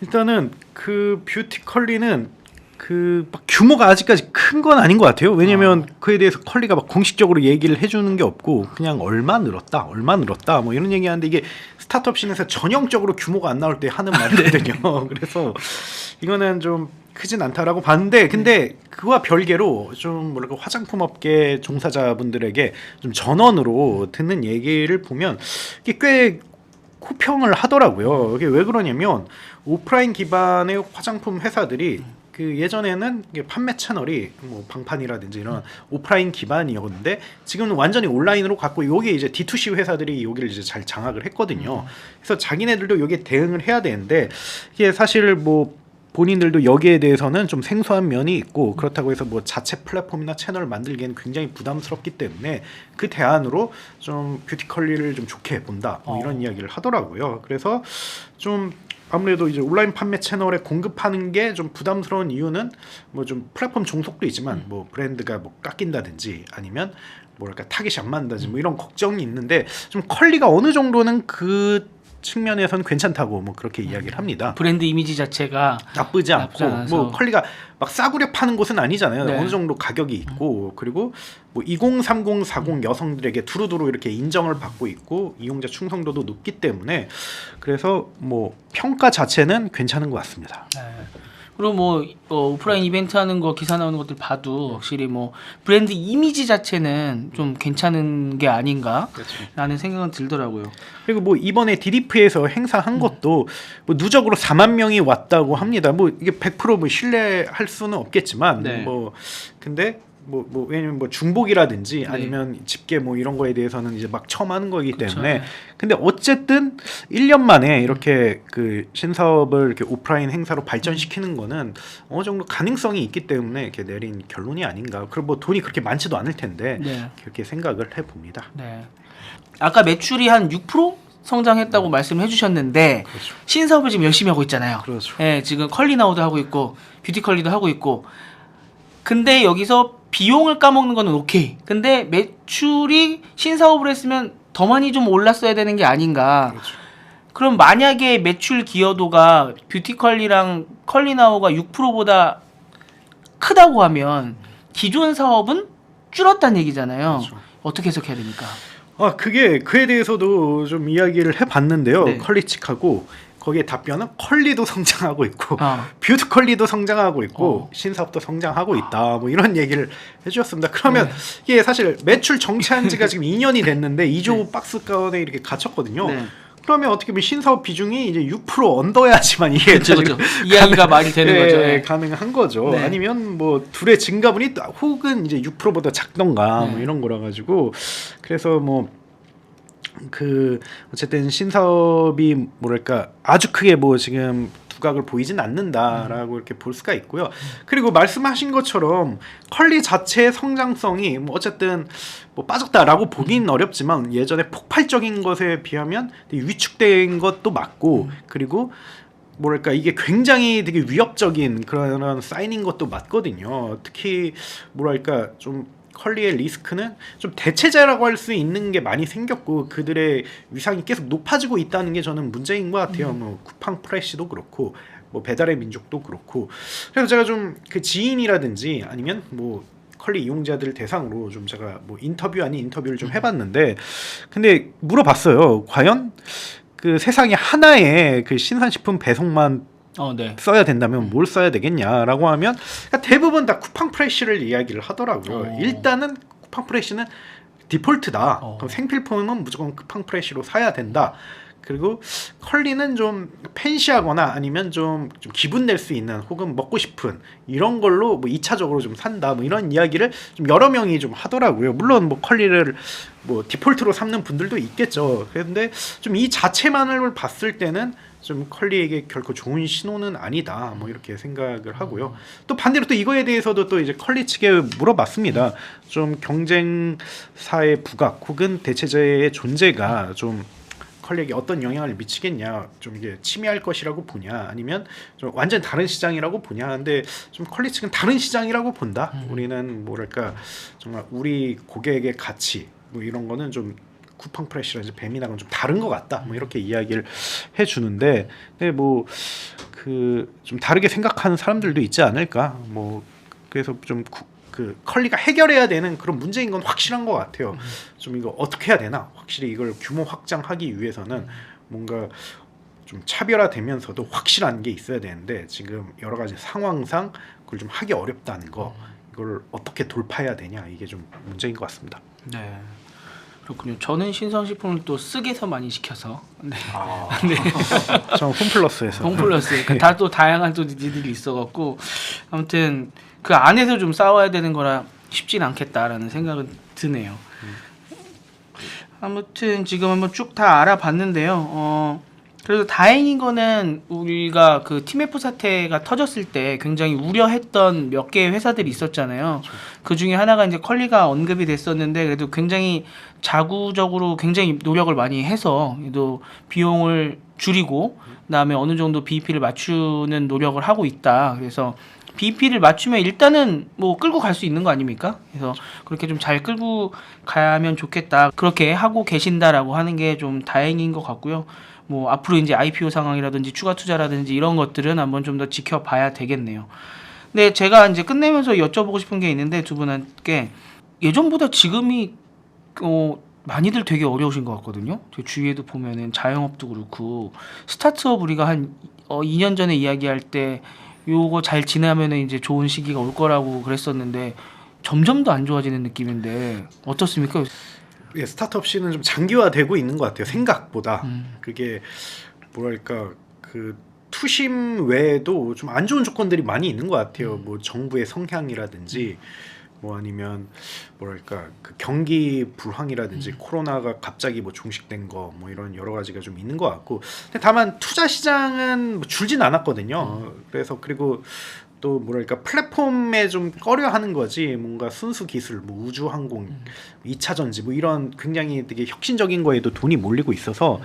[SPEAKER 1] 일단은 그 뷰티컬리는 그 막 규모가 아직까지 큰 건 아닌 것 같아요. 왜냐면 그에 대해서 컬리가 막 공식적으로 얘기를 해주는 게 없고 그냥 얼마 늘었다 뭐 이런 얘기하는데 이게 스타트업 씬에서 전형적으로 규모가 안 나올 때 하는 말이거든요. 그래서 이거는 좀 크진 않다라고 봤는데 근데 그와 별개로 좀 뭐랄까 화장품 업계 종사자분들에게 좀 전원으로 듣는 얘기를 보면 이게 꽤 호평을 하더라고요. 이게 왜 그러냐면 오프라인 기반의 화장품 회사들이 그 예전에는 이게 판매 채널이 뭐 방판이라든지 이런 오프라인 기반이었는데 지금은 완전히 온라인으로 갔고 여기 이제 D2C 회사들이 여기를 이제 잘 장악을 했거든요. 그래서 자기네들도 여기에 대응을 해야 되는데 이게 사실 뭐 본인들도 여기에 대해서는 좀 생소한 면이 있고 그렇다고 해서 뭐 자체 플랫폼이나 채널을 만들기에는 굉장히 부담스럽기 때문에 그 대안으로 좀 뷰티컬리를 좀 좋게 본다 뭐 이런 이야기를 하더라고요. 그래서 좀 아무래도 이제 온라인 판매 채널에 공급하는 게 좀 부담스러운 이유는 뭐 좀 플랫폼 종속도 있지만 뭐 브랜드가 뭐 깎인다든지 아니면 뭐랄까 타깃이 안 맞는다든지 뭐 이런 걱정이 있는데 좀 컬리가 어느 정도는 그 측면에서는 괜찮다고 뭐 그렇게 이야기를 합니다.
[SPEAKER 3] 브랜드 이미지 자체가
[SPEAKER 1] 나쁘지 않고
[SPEAKER 3] 않아서.
[SPEAKER 1] 뭐 컬리가 막 싸구려 파는 곳은 아니잖아요.
[SPEAKER 3] 네.
[SPEAKER 1] 어느 정도 가격이 있고 그리고 뭐 20, 30, 40 여성들에게 두루두루 이렇게 인정을 받고 있고 이용자 충성도도 높기 때문에 그래서 뭐 평가 자체는 괜찮은 것 같습니다.
[SPEAKER 3] 네. 그리고 뭐 오프라인 이벤트 하는 거 기사 나오는 것들 봐도 확실히 뭐 브랜드 이미지 자체는 좀 괜찮은 게 아닌가라는 생각은 들더라고요.
[SPEAKER 1] 그리고 뭐 이번에 DDP에서 행사한 것도 뭐 누적으로 4만 명이 왔다고 합니다. 뭐 이게 100% 뭐 신뢰할 수는 없겠지만
[SPEAKER 3] 네.
[SPEAKER 1] 뭐 근데 뭐 왜냐면 뭐 중복이라든지
[SPEAKER 3] 네.
[SPEAKER 1] 아니면 집계 뭐 이런 거에 대해서는 이제 막 처음 하는 거기
[SPEAKER 3] 그쵸.
[SPEAKER 1] 때문에 근데 어쨌든 1년 만에 이렇게 그 신사업을 이렇게 오프라인 행사로 발전시키는 거는 어느 정도 가능성이 있기 때문에 이렇게 내린 결론이 아닌가. 그리고 뭐 돈이 그렇게 많지도 않을 텐데
[SPEAKER 3] 네.
[SPEAKER 1] 그렇게 생각을 해 봅니다.
[SPEAKER 3] 네. 아까 매출이 한 6% 성장했다고 말씀해 주셨는데
[SPEAKER 1] 그렇죠.
[SPEAKER 3] 신사업을 지금 열심히 하고 있잖아요.
[SPEAKER 1] 그렇죠.
[SPEAKER 3] 네, 지금 컬리나우도 하고 있고 뷰티컬리도 하고 있고 근데 여기서 비용을 까먹는 거는 오케이. 근데 매출이 신사업을 했으면 더 많이 좀 올랐어야 되는 게 아닌가.
[SPEAKER 1] 그렇죠.
[SPEAKER 3] 그럼 만약에 매출 기여도가 뷰티컬리랑 컬리나우가 6%보다 크다고 하면 기존 사업은 줄었다는 얘기잖아요.
[SPEAKER 1] 그렇죠.
[SPEAKER 3] 어떻게 해석해야 됩니까?
[SPEAKER 1] 그게 그에 대해서도 좀 이야기를 해봤는데요.
[SPEAKER 3] 네.
[SPEAKER 1] 컬리 측하고 거기에 답변은 컬리도 성장하고 있고
[SPEAKER 3] 아.
[SPEAKER 1] 뷰티컬리도 성장하고 있고 신사업도 성장하고 있다. 뭐 이런 얘기를 해주셨습니다. 그러면
[SPEAKER 3] 네.
[SPEAKER 1] 이게 사실 매출 정체한 지가 지금 2년이 됐는데 2조 박스 가운데 이렇게 갇혔거든요.
[SPEAKER 3] 네.
[SPEAKER 1] 그러면 어떻게 보면 신사업 비중이 이제 6% 언더야지만 이게
[SPEAKER 3] 그렇죠, 그렇죠. 이야기가 말이 되는
[SPEAKER 1] 예,
[SPEAKER 3] 거죠. 네.
[SPEAKER 1] 가능한 거죠.
[SPEAKER 3] 네.
[SPEAKER 1] 아니면 뭐 둘의 증가분이 혹은 이제 6%보다 작던가
[SPEAKER 3] 네.
[SPEAKER 1] 뭐 이런 거라 가지고 그래서 뭐 그 어쨌든 신사업이 뭐랄까 아주 크게 뭐 지금 두각을 보이진 않는다라고 이렇게 볼 수가 있고요. 그리고 말씀하신 것처럼 컬리 자체의 성장성이 뭐 어쨌든 뭐 빠졌다라고 보기는 어렵지만 예전에 폭발적인 것에 비하면 되게 위축된 것도 맞고 그리고 뭐랄까 이게 굉장히 되게 위협적인 그런 사인인 것도 맞거든요. 특히 뭐랄까 좀 컬리의 리스크는 좀 대체자라고 할 수 있는 게 많이 생겼고 그들의 위상이 계속 높아지고 있다는 게 저는 문제인 것 같아요. 뭐 쿠팡 프레시도 그렇고 뭐 배달의 민족도 그렇고 그래서 제가 좀 그 지인이라든지 아니면 뭐 컬리 이용자들 대상으로 좀 제가 뭐 인터뷰 아닌 인터뷰를 좀 해봤는데 근데 물어봤어요. 과연 그 세상에 하나의 그 신선식품 배송만
[SPEAKER 3] 네.
[SPEAKER 1] 써야 된다면 뭘 써야 되겠냐라고 하면 그러니까 대부분 다 쿠팡 프레시를 이야기를 하더라고요. 일단은 쿠팡 프레시는 디폴트다. 그럼 생필품은 무조건 쿠팡 프레시로 사야 된다. 그리고 컬리는 좀 팬시하거나 아니면 좀 기분 낼 수 있는 혹은 먹고 싶은 이런 걸로 뭐 2차적으로 좀 산다 뭐 이런 이야기를 좀 여러 명이 좀 하더라고요. 물론 뭐 컬리를 뭐 디폴트로 삼는 분들도 있겠죠. 그런데 좀 이 자체만을 봤을 때는 좀 컬리에게 결코 좋은 신호는 아니다 뭐 이렇게 생각을 하고요. 또 반대로 또 이거에 대해서도 또 이제 컬리 측에 물어봤습니다. 좀 경쟁사의 부각 혹은 대체제의 존재가 좀 컬리에게 어떤 영향을 미치겠냐, 좀 이게 침해할 것이라고 보냐, 아니면 좀 완전 다른 시장이라고 보냐. 근데 좀 컬리 측은 다른 시장이라고 본다. 우리는 뭐랄까 정말 우리 고객의 가치 뭐 이런 거는 좀 쿠팡 프레시라든지 배민하고는 좀 다른 것 같다. 뭐 이렇게 이야기를 해주는데, 근데 뭐 그 좀 다르게 생각하는 사람들도 있지 않을까. 뭐 그래서 좀 그 컬리가 해결해야 되는 그런 문제인 건 확실한 것 같아요. 좀 이거 어떻게 해야 되나? 확실히 이걸 규모 확장하기 위해서는 뭔가 좀 차별화되면서도 확실한 게 있어야 되는데 지금 여러 가지 상황상 그걸 좀 하기 어렵다는 거. 이걸 어떻게 돌파해야 되냐 이게 좀 문제인 것 같습니다.
[SPEAKER 3] 네. 그렇군요. 저는 신선식품을 또 쓱에서 많이 시켜서 네.
[SPEAKER 1] 네. 저 홈플러스에서.
[SPEAKER 3] 홈플러스 다 또 다양한 또 니들이 있어갖고 아무튼 그 안에서 좀 싸워야 되는 거라 쉽진 않겠다라는 생각은 드네요. 아무튼 지금 한번 쭉 다 알아봤는데요. 그래도 다행인 거는 우리가 그 TMF 사태가 터졌을 때 굉장히 우려했던 몇 개의 회사들이 있었잖아요. 그 중에 하나가 이제 컬리가 언급이 됐었는데 그래도 굉장히 자구적으로 굉장히 노력을 많이 해서 또 비용을 줄이고 그다음에 어느 정도 BEP를 맞추는 노력을 하고 있다. 그래서 BEP를 맞추면 일단은 뭐 끌고 갈 수 있는 거 아닙니까? 그래서 그렇게 좀 잘 끌고 가면 좋겠다. 그렇게 하고 계신다라고 하는 게 좀 다행인 것 같고요. 뭐 앞으로 이제 IPO 상황이라든지 추가 투자라든지 이런 것들은 한번 좀 더 지켜봐야 되겠네요. 근데 제가 이제 끝내면서 여쭤보고 싶은 게 있는데 두 분께 예전보다 지금이 많이들 되게 어려우신 것 같거든요. 제 주위에도 보면은 자영업도 그렇고 스타트업 우리가 한 2년 전에 이야기할 때 요거 잘 지나면은 이제 좋은 시기가 올 거라고 그랬었는데 점점 더 안 좋아지는 느낌인데 어떻습니까?
[SPEAKER 1] 예, 스타트업 씬은 좀 장기화되고 있는 것 같아요. 생각보다. 그게 뭐랄까 그 투심 외에도 좀 안 좋은 조건들이 많이 있는 것 같아요. 뭐 정부의 성향이라든지 뭐 아니면 뭐랄까 그 경기 불황이라든지 코로나가 갑자기 뭐 종식된 거 뭐 이런 여러 가지가 좀 있는 것 같고 근데 다만 투자 시장은 뭐 줄진 않았거든요. 그래서 그리고 또 뭐랄까 플랫폼에 좀 꺼려하는 거지 뭔가 순수 기술 뭐 우주항공 2차 전지 뭐 이런 굉장히 되게 혁신적인 거에도 돈이 몰리고 있어서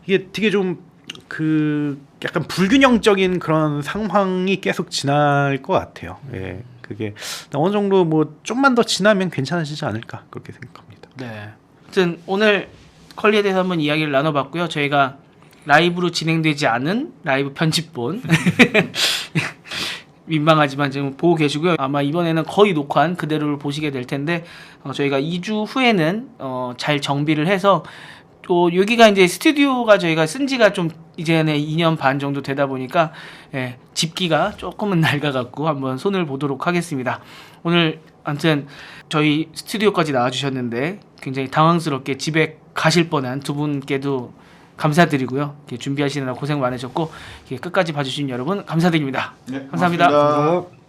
[SPEAKER 1] 이게 되게 좀 그 약간 불균형적인 그런 상황이 계속 지날 것 같아요. 예, 그게 어느 정도 뭐 좀만 더 지나면 괜찮아지지 않을까 그렇게 생각합니다.
[SPEAKER 3] 네. 아무튼 오늘 컬리에 대해서 한번 이야기를 나눠봤고요. 저희가 라이브로 진행되지 않은 라이브 편집본 민망하지만 지금 보고 계시고요. 아마 이번에는 거의 녹화한 그대로를 보시게 될 텐데 저희가 2주 후에는 잘 정비를 해서 또 여기가 이제 스튜디오가 저희가 쓴 지가 좀 이제는 2년 반 정도 되다 보니까 예, 집기가 조금은 낡아갖고 한번 손을 보도록 하겠습니다. 오늘 아무튼 저희 스튜디오까지 나와주셨는데 굉장히 당황스럽게 집에 가실 뻔한 두 분께도 감사드리고요. 준비하시느라 고생 많으셨고 끝까지 봐주신 여러분 감사드립니다.
[SPEAKER 2] 네,
[SPEAKER 3] 감사합니다.
[SPEAKER 2] 고맙습니다.